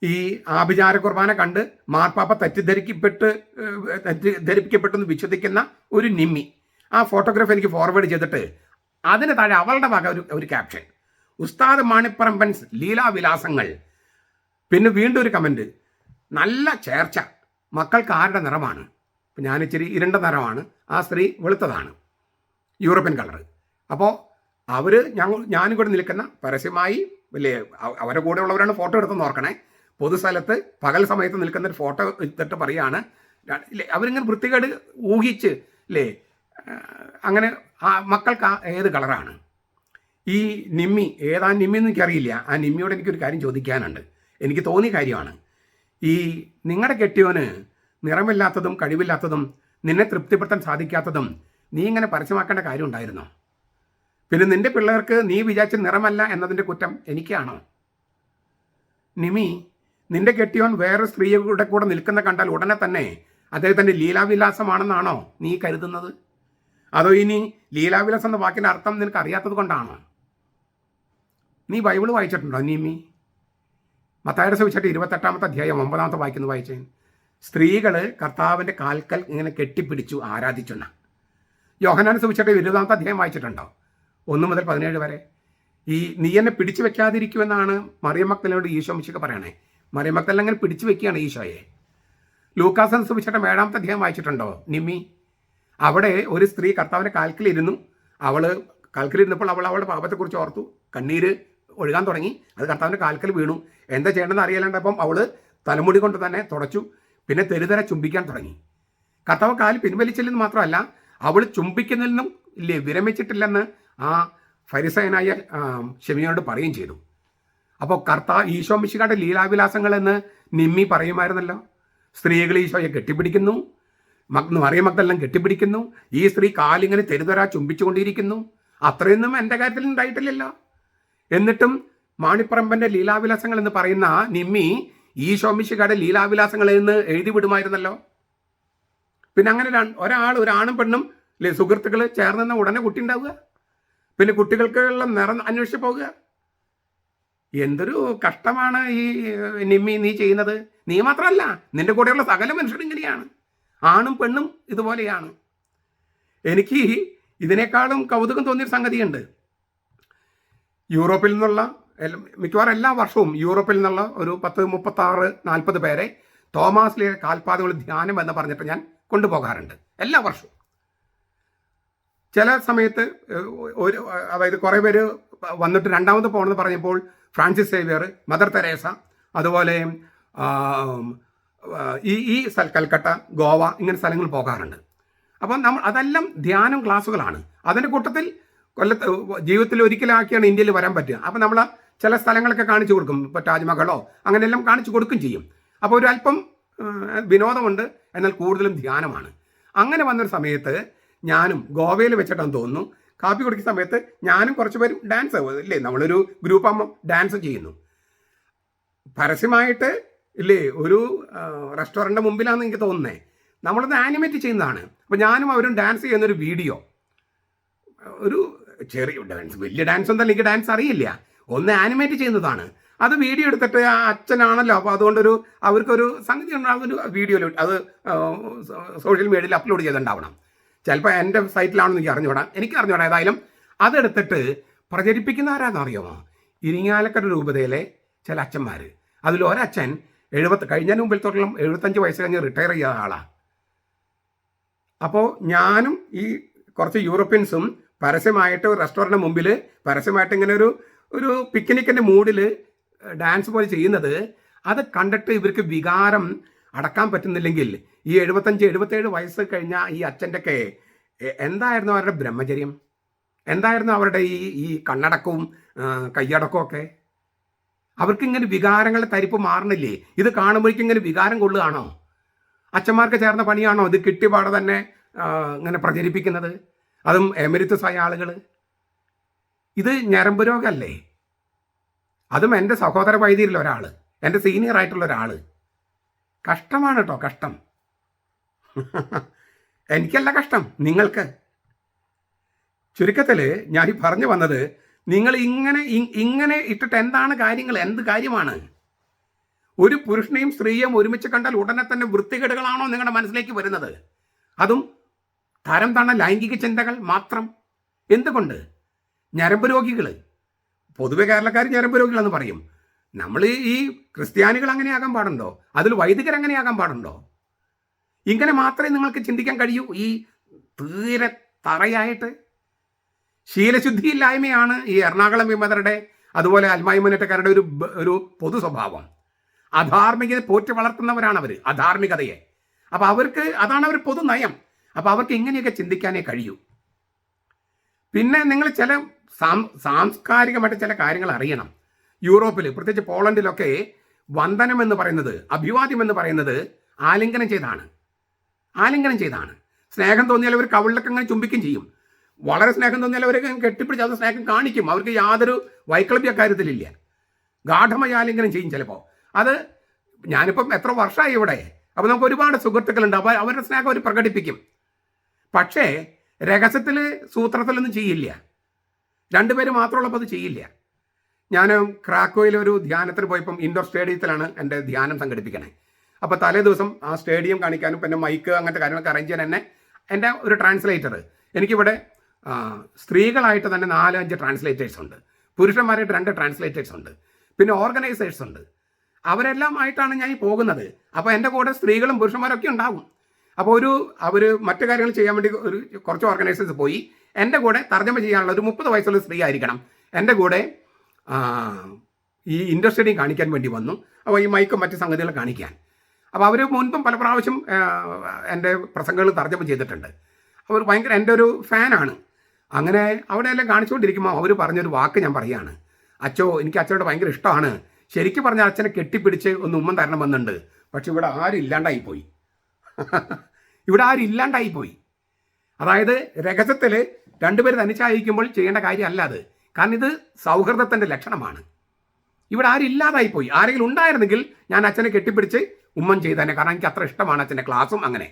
ഈ ആഭിചാര കുർബാന കണ്ട് മാർപ്പാപ്പ തെറ്റിദ്ധരിപ്പിക്കപ്പെട്ടെന്ന് വിശ്വസിക്കുന്ന ഒരു നിമ്മി ആ ഫോട്ടോഗ്രാഫ് എനിക്ക് ഫോർവേഡ് ചെയ്തിട്ട് അതിന് താഴെ അവളുടെ വക ഒരു ക്യാപ്ഷൻ: ഉസ്താദ് മാണിപ്പറമ്പൻസ് ലീലാവിലാസങ്ങൾ. പിന്നെ വീണ്ടും ഒരു കമൻറ്റ്: നല്ല ചേർച്ച, മക്കൾക്ക് ആരുടെ നിറമാണ്? ഇപ്പം ഞാനിച്ചിരി ഇരുണ്ട നിറമാണ്, ആ സ്ത്രീ വെളുത്തതാണ്, യൂറോപ്യൻ കളർ. അപ്പോൾ അവർ ഞാനും കൂടെ നിൽക്കുന്ന പരസ്യമായി വലിയ അവരുടെ കൂടെ ഉള്ളവരാണ് ഫോട്ടോ എടുത്തെന്ന് ഓർക്കണേ. പൊതുസ്ഥലത്ത് പകൽ സമയത്ത് നിൽക്കുന്ന ഒരു ഫോട്ടോ എടുത്തിട്ട് പറയുകയാണ്. അവരിങ്ങനെ വൃത്തികേട് ഊഹിച്ച് അല്ലേ, അങ്ങനെ മക്കൾക്ക് ഏത് കളറാണ്? ഈ നിമ്മി ഏതാ നിമ്മി എന്ന് എനിക്കറിയില്ല. ആ നിമ്മിയോട് എനിക്കൊരു കാര്യം ചോദിക്കാനുണ്ട്. എനിക്ക് തോന്നിയ കാര്യമാണ്. ഈ നിങ്ങളുടെ കെട്ടിയോന് നിറമില്ലാത്തതും കഴിവില്ലാത്തതും നിന്നെ തൃപ്തിപ്പെടുത്താൻ സാധിക്കാത്തതും നീ ഇങ്ങനെ പരസ്യമാക്കേണ്ട കാര്യം ഉണ്ടായിരുന്നോ? പിന്നെ നിന്റെ പിള്ളേർക്ക് നീ വിചാരിച്ച നിറമല്ല എന്നതിൻ്റെ കുറ്റം എനിക്കാണോ? നിമി, നിന്റെ കെട്ടിയോൻ വേറെ സ്ത്രീയുടെ കൂടെ നിൽക്കുന്ന കണ്ടാൽ ഉടനെ തന്നെ അദ്ദേഹത്തിൻ്റെ ലീലാവിലാസമാണെന്നാണോ നീ കരുതുന്നത്? അതോ ഇനി ലീലാവിലാസം എന്ന വാക്കിൻ്റെ അർത്ഥം നിനക്ക് അറിയാത്തത് കൊണ്ടാണോ? നീ ബൈബിൾ വായിച്ചിട്ടുണ്ടോ നിമി? മത്തായിയുടെ സുവിശേഷം 28-ാമത്തെ അധ്യായം 9-ാമത്തെ വായിക്കുന്നു വായിച്ചേ. സ്ത്രീകൾ കർത്താവിൻ്റെ കാൽക്കൽ ഇങ്ങനെ കെട്ടിപ്പിടിച്ചു ആരാധിച്ചെന്ന. യോഹന്നാന്റെ സുവിശേഷം 20-ാമത്തെ അധ്യായം വായിച്ചിട്ടുണ്ടോ? 1 മുതൽ 17 വരെ. ഈ നീ എന്നെ പിടിച്ചു വെക്കാതിരിക്കുമെന്നാണ് മറിയം മഗ്ദലേനോട് ഈശോ മിശിഹ പറയണേ. മറിയം മഗ്ദലേന അങ്ങനെ പിടിച്ചു വെക്കുകയാണ് ഈശോയെ. ലൂക്കാസിന്റെ സുവിശേഷം 7-ാമത്തെ അധ്യായം വായിച്ചിട്ടുണ്ടോ നിമ്മി? അവിടെ ഒരു സ്ത്രീ കർത്താവിൻ്റെ കാൽക്കലിരുന്നു. കാൽക്കലിരുന്നപ്പോൾ അവളുടെ പാപത്തെക്കുറിച്ച് ഓർത്തു, കണ്ണീര് ഒഴുകാൻ തുടങ്ങി. അത് കർത്താവിൻ്റെ കാൽക്കൽ വീണു. എന്താ ചെയ്യേണ്ടതെന്ന് അറിയാണ്ടപ്പം അവൾ തലമുടി കൊണ്ട് തന്നെ തുടച്ചു. പിന്നെ തെരുതര ചുംബിക്കാൻ തുടങ്ങി. കർത്താവ് കാല് പിൻവലിച്ചില്ലെന്ന് മാത്രമല്ല, അവൾ ചുംബിക്കുന്നതിൽ നിന്നും വിരമിച്ചിട്ടില്ലെന്ന് ആ ഫരിസയനായ ശിമയോനോട് പറയുകയും ചെയ്തു. അപ്പോൾ ഈശോ മിശിഹായുടെ ലീലാവിലാസങ്ങൾ എന്ന് നിമ്മി പറയുമായിരുന്നല്ലോ. സ്ത്രീകൾ ഈശോയെ കെട്ടിപ്പിടിക്കുന്നു, മറിയം മഗ്ദലേന കെട്ടിപ്പിടിക്കുന്നു, ഈ സ്ത്രീ കാലിങ്ങനെ തെരുതര ചുംബിച്ചുകൊണ്ടിരിക്കുന്നു. അത്രയൊന്നും എൻ്റെ കാര്യത്തിൽ ഉണ്ടായിട്ടില്ലല്ലോ. എന്നിട്ടും മാണിപ്പറമ്പൻ്റെ ലീലാവിലാസങ്ങൾ എന്ന് പറയുന്ന നിമ്മി ഈശോ മിശിഹായുടെ ലീലാവിലാസങ്ങൾ എന്ന് എഴുതി വിടുമായിരുന്നല്ലോ. പിന്നെ അങ്ങനെ ഒരാണും പെണ്ണും സുഹൃത്തുക്കൾ ചേർന്ന് ഉടനെ കുട്ടി ഉണ്ടാവുക, പിന്നെ കുട്ടികൾക്കുള്ള നിറം അന്വേഷിച്ച് പോകുക. എന്തൊരു കഷ്ടമാണ് ഈ നിമ്മി നീ ചെയ്യുന്നത്. നീ മാത്രമല്ല, നിന്റെ കൂടെയുള്ള സകല മനുഷ്യരും ഇങ്ങനെയാണ്. ആണും പെണ്ണും ഇതുപോലെയാണ്. എനിക്ക് ഇതിനേക്കാളും കൗതുകം തോന്നിയൊരു സംഗതിയുണ്ട്. യൂറോപ്പിൽ നിന്നുള്ള മിക്കവാറും എല്ലാ വർഷവും യൂറോപ്പിൽ നിന്നുള്ള ഒരു 36-40 പേരെ തോമാസ് ലീയുടെ കാൽപാദങ്ങൾ ധ്യാനം എന്ന് പറഞ്ഞിട്ട് ഞാൻ കൊണ്ടുപോകാറുണ്ട് എല്ലാ വർഷവും. ചില സമയത്ത് അതായത് കുറേ പേര് വന്നിട്ട് രണ്ടാമത് പോകണമെന്ന് പറഞ്ഞപ്പോൾ ഫ്രാൻസിസ് സേവിയർ, മദർ തെരേസ, അതുപോലെ ഈ കൽക്കട്ട, ഗോവ ഇങ്ങനെ സ്ഥലങ്ങൾ പോകാറുണ്ട്. അപ്പം അതെല്ലാം ധ്യാനം ക്ലാസ്സുകളാണ്. അതിൻ്റെ കൂട്ടത്തിൽ ജീവിതത്തിൽ ഒരിക്കലാക്കിയാണ് ഇന്ത്യയിൽ വരാൻ പറ്റുക. അപ്പം നമ്മൾ ചില സ്ഥലങ്ങളൊക്കെ കാണിച്ചു കൊടുക്കും. ഇപ്പോൾ താജ്മഹലോ അങ്ങനെയെല്ലാം കാണിച്ചു കൊടുക്കും ചെയ്യും. അപ്പോൾ ഒരു അല്പം വിനോദമുണ്ട്, എന്നാൽ കൂടുതലും ധ്യാനമാണ്. അങ്ങനെ വന്നൊരു സമയത്ത് ഞാനും ഗോവയിൽ വെച്ചിട്ടാണെന്ന് തോന്നുന്നു, കാപ്പി കുടിക്കുന്ന സമയത്ത് ഞാനും കുറച്ച് പേരും ഡാൻസ് ഇല്ലേ, നമ്മളൊരു ഗ്രൂപ്പാകുമ്പോൾ ഡാൻസ് ചെയ്യുന്നു. പരസ്യമായിട്ട് ഇല്ലേ, ഒരു റെസ്റ്റോറൻറ്റിൻ്റെ മുമ്പിലാണെന്ന് എനിക്ക് തോന്നുന്നത്. നമ്മളത് ആനിമേറ്റ് ചെയ്യുന്നതാണ്. അപ്പോൾ ഞാനും അവരും ഡാൻസ് ചെയ്യുന്നൊരു വീഡിയോ, ഒരു ചെറിയ ഡാൻസ്, വലിയ ഡാൻസ് ഒന്നും എനിക്ക് ഡാൻസ് അറിയില്ല, ഒന്ന് ആനിമേറ്റ് ചെയ്യുന്നതാണ്. അത് വീഡിയോ എടുത്തിട്ട് ആ അച്ഛനാണല്ലോ, അപ്പോൾ അതുകൊണ്ടൊരു അവർക്കൊരു സംഗതി ഉണ്ടാകുന്നൊരു വീഡിയോയിൽ അത് സോഷ്യൽ മീഡിയയിൽ അപ്ലോഡ് ചെയ്തിട്ടുണ്ടാവണം. ചിലപ്പോൾ എൻ്റെ സൈറ്റിലാണെന്ന് എനിക്ക് അറിഞ്ഞുകൂടാ. ഏതായാലും അതെടുത്തിട്ട് പ്രചരിപ്പിക്കുന്ന ആരാന്ന് അറിയാമോ? ഇരിങ്ങാലക്കുട രൂപതയിലെ ചില അച്ഛന്മാർ. അതിലൊരച്ഛൻ കഴിഞ്ഞതിന് മുമ്പിൽ തൊട്ടുള്ള 75 വയസ്സ് കഴിഞ്ഞ് റിട്ടയർ ചെയ്ത ആളാണ്. അപ്പോൾ ഞാനും ഈ കുറച്ച് യൂറോപ്യൻസും പരസ്യമായിട്ട് റെസ്റ്റോറൻറ്റിന് മുമ്പിൽ പരസ്യമായിട്ട് ഇങ്ങനെ ഒരു പിക്നിക്കിൻ്റെ മൂഡിൽ ഡാൻസ് പോലെ ചെയ്യുന്നത്, അത് കണ്ടിട്ട് ഇവർക്ക് വികാരം അടക്കാൻ പറ്റുന്നില്ലെങ്കിൽ ഈ 75-77 വയസ്സ് കഴിഞ്ഞ ഈ അച്ഛൻ്റെയൊക്കെ എന്തായിരുന്നു അവരുടെ ബ്രഹ്മചര്യം? എന്തായിരുന്നു അവരുടെ ഈ കണ്ണടക്കവും കയ്യടക്കവും ഒക്കെ? അവർക്ക് ഇങ്ങനെ വികാരങ്ങളുടെ തരിപ്പ് മാറണില്ലേ? ഇത് കാണുമ്പോഴേക്കും ഇങ്ങനെ വികാരം കൊള്ളുകയാണോ? അച്ഛന്മാർക്ക് ചേർന്ന പണിയാണോ ഇത് കിട്ടിപാടെ തന്നെ ഇങ്ങനെ പ്രചരിപ്പിക്കുന്നത്? അതും എമരിറ്റസ് ആയ ആളുകൾ. ഇത് ഞരമ്പ് രോഗമല്ലേ? അതും എൻ്റെ സഹോദര വൈദ്യരിൽ ഒരാൾ, എൻ്റെ സീനിയർ ആയിട്ടുള്ള ഒരാൾ. കഷ്ടമാണ് കേട്ടോ, കഷ്ടം. എനിക്കല്ല കഷ്ടം, നിങ്ങൾക്ക്. ചുരുക്കത്തിൽ ഞാൻ ഈ പറഞ്ഞു വന്നത്, നിങ്ങൾ ഇങ്ങനെ ഇട്ടിട്ട് എന്താണ് കാര്യങ്ങൾ? എന്ത് കാര്യമാണ്? ഒരു പുരുഷനെയും സ്ത്രീയെയും ഒരുമിച്ച് കണ്ടാൽ ഉടനെ തന്നെ വൃത്തികേടുകളാണോ നിങ്ങളുടെ മനസ്സിലേക്ക് വരുന്നത്? അതും തരം താണ ലൈംഗിക ചിന്തകൾ മാത്രം. എന്തുകൊണ്ട്? ഞരമ്പ് രോഗികൾ, പൊതുവെ കേരളക്കാർ ഞരമ്പ് രോഗികളെന്ന് പറയും. നമ്മൾ ഈ ക്രിസ്ത്യാനികൾ അങ്ങനെയാകാൻ പാടുണ്ടോ? അതിൽ വൈദികർ അങ്ങനെയാകാൻ പാടുണ്ടോ? ഇങ്ങനെ മാത്രമേ നിങ്ങൾക്ക് ചിന്തിക്കാൻ കഴിയൂ. ഈ തീരെ തറയായിട്ട് ശീലശുദ്ധിയില്ലായ്മയാണ് ഈ എറണാകുളം വിമതരുടെ അതുപോലെ അൽമായി മുന്നേറ്റക്കാരുടെ ഒരു പൊതു സ്വഭാവം. അധാർമികത പോറ്റി വളർത്തുന്നവരാണ് അവർ, അധാർമികതയെ. അപ്പോൾ അവർക്ക് അതാണ് അവർ പൊതു നയം. അപ്പോൾ അവർക്ക് ഇങ്ങനെയൊക്കെ ചിന്തിക്കാനേ കഴിയൂ. പിന്നെ നിങ്ങൾ ചില സാംസ്കാരികമായിട്ട് ചില കാര്യങ്ങൾ അറിയണം. യൂറോപ്പിൽ, പ്രത്യേകിച്ച് പോളണ്ടിലൊക്കെ വന്ദനം എന്ന് പറയുന്നത്, അഭിവാദ്യം എന്ന് പറയുന്നത് ആലിംഗനം ചെയ്താണ്. സ്നേഹം തോന്നിയാൽ അവർ കവിളിലൊക്കെ അങ്ങനെ ചുംബിക്കും ചെയ്യും. വളരെ സ്നേഹം തോന്നിയാൽ അവർ കെട്ടിപ്പിടിച്ച് അത് സ്നേഹം കാണിക്കും. അവർക്ക് യാതൊരു വൈക്ലഭ്യ കാര്യത്തിലില്ല. ഗാഠമായ ആലിംഗനം ചെയ്യും ചിലപ്പോൾ. അത് ഞാനിപ്പം എത്ര വർഷമായി ഇവിടെ, അപ്പോൾ നമുക്ക് ഒരുപാട് സുഹൃത്തുക്കളുണ്ട്. അപ്പോൾ അവരുടെ സ്നേഹം അവർ പ്രകടിപ്പിക്കും. പക്ഷേ രഹസ്യത്തിൽ സൂത്രത്തിലൊന്നും ചെയ്യില്ല. രണ്ടുപേര് മാത്രമുള്ളപ്പോൾ അത് ചെയ്യില്ല. ഞാൻ ക്രാക്കോയിൽ ഒരു ധ്യാനത്തിന് പോയപ്പം ഇൻഡോർ സ്റ്റേഡിയത്തിലാണ് എൻ്റെ ധ്യാനം സംഘടിപ്പിക്കണേ. അപ്പോൾ തലേ ദിവസം ആ സ്റ്റേഡിയം കാണിക്കാനും പിന്നെ മൈക്ക് അങ്ങനത്തെ കാര്യങ്ങളൊക്കെ അറേഞ്ച് ചെയ്യാൻ തന്നെ എൻ്റെ ഒരു ട്രാൻസ്ലേറ്റർ, എനിക്കിവിടെ സ്ത്രീകളായിട്ട് തന്നെ 4-5 ട്രാൻസ്ലേറ്റേഴ്സ് ഉണ്ട്, പുരുഷന്മാരായിട്ട് 2 ട്രാൻസ്ലേറ്റേഴ്സ് ഉണ്ട്, പിന്നെ ഓർഗനൈസേഴ്സ് ഉണ്ട്. അവരെല്ലാം ആയിട്ടാണ് ഞാൻ പോകുന്നത്. അപ്പോൾ എൻ്റെ കൂടെ സ്ത്രീകളും പുരുഷന്മാരൊക്കെ ഉണ്ടാവും. അപ്പോൾ അവർ മറ്റു കാര്യങ്ങൾ ചെയ്യാൻ വേണ്ടി കുറച്ച് ഓർഗനൈസേഴ്സ് പോയി. എൻ്റെ കൂടെ തർജ്ജമ ചെയ്യാനുള്ള ഒരു 30 വയസ്സുള്ള സ്ത്രീ ആയിരിക്കണം എൻ്റെ കൂടെ ഈ ഇൻഡോർ സ്റ്റേഡിയം കാണിക്കാൻ വേണ്ടി വന്നു. അപ്പോൾ ഈ മൈക്കും മറ്റ് സംഗതികൾ കാണിക്കാൻ. അപ്പോൾ അവർ മുൻപും പല പ്രാവശ്യം എൻ്റെ പ്രസംഗങ്ങൾ തർജ്ജമ ചെയ്തിട്ടുണ്ട്. അവർ ഭയങ്കര എൻ്റെ ഒരു ഫാനാണ്. അങ്ങനെ അവിടെയെല്ലാം കാണിച്ചുകൊണ്ടിരിക്കുമ്പോൾ അവർ പറഞ്ഞൊരു വാക്ക് ഞാൻ പറയുകയാണ്, അച്ഛോ എനിക്ക് അച്ഛനോട് ഭയങ്കര ഇഷ്ടമാണ്, ശരിക്കും പറഞ്ഞാൽ അച്ഛനെ കെട്ടിപ്പിടിച്ച് ഒന്ന് ഉമ്മൻ തരണമെന്നുണ്ട്. പക്ഷെ ഇവിടെ ആരും ഇല്ലാണ്ടായിപ്പോയി. അതായത് രഹസ്യത്തിൽ രണ്ടുപേർ തനിച്ചായിരിക്കുമ്പോൾ ചെയ്യേണ്ട കാര്യമല്ല അത്. കാരണം ഇത് സൗഹൃദത്തിൻ്റെ ലക്ഷണമാണ്. ഇവിടെ ആരും ഇല്ലാതായിപ്പോയി. ആരെങ്കിലും ഉണ്ടായിരുന്നെങ്കിൽ ഞാൻ അച്ഛനെ കെട്ടിപ്പിടിച്ച് ഉമ്മൻ ചെയ്തേനെ. കാരണം എനിക്ക് അത്ര ഇഷ്ടമാണ് അച്ഛൻ്റെ ക്ലാസ്സും. അങ്ങനെ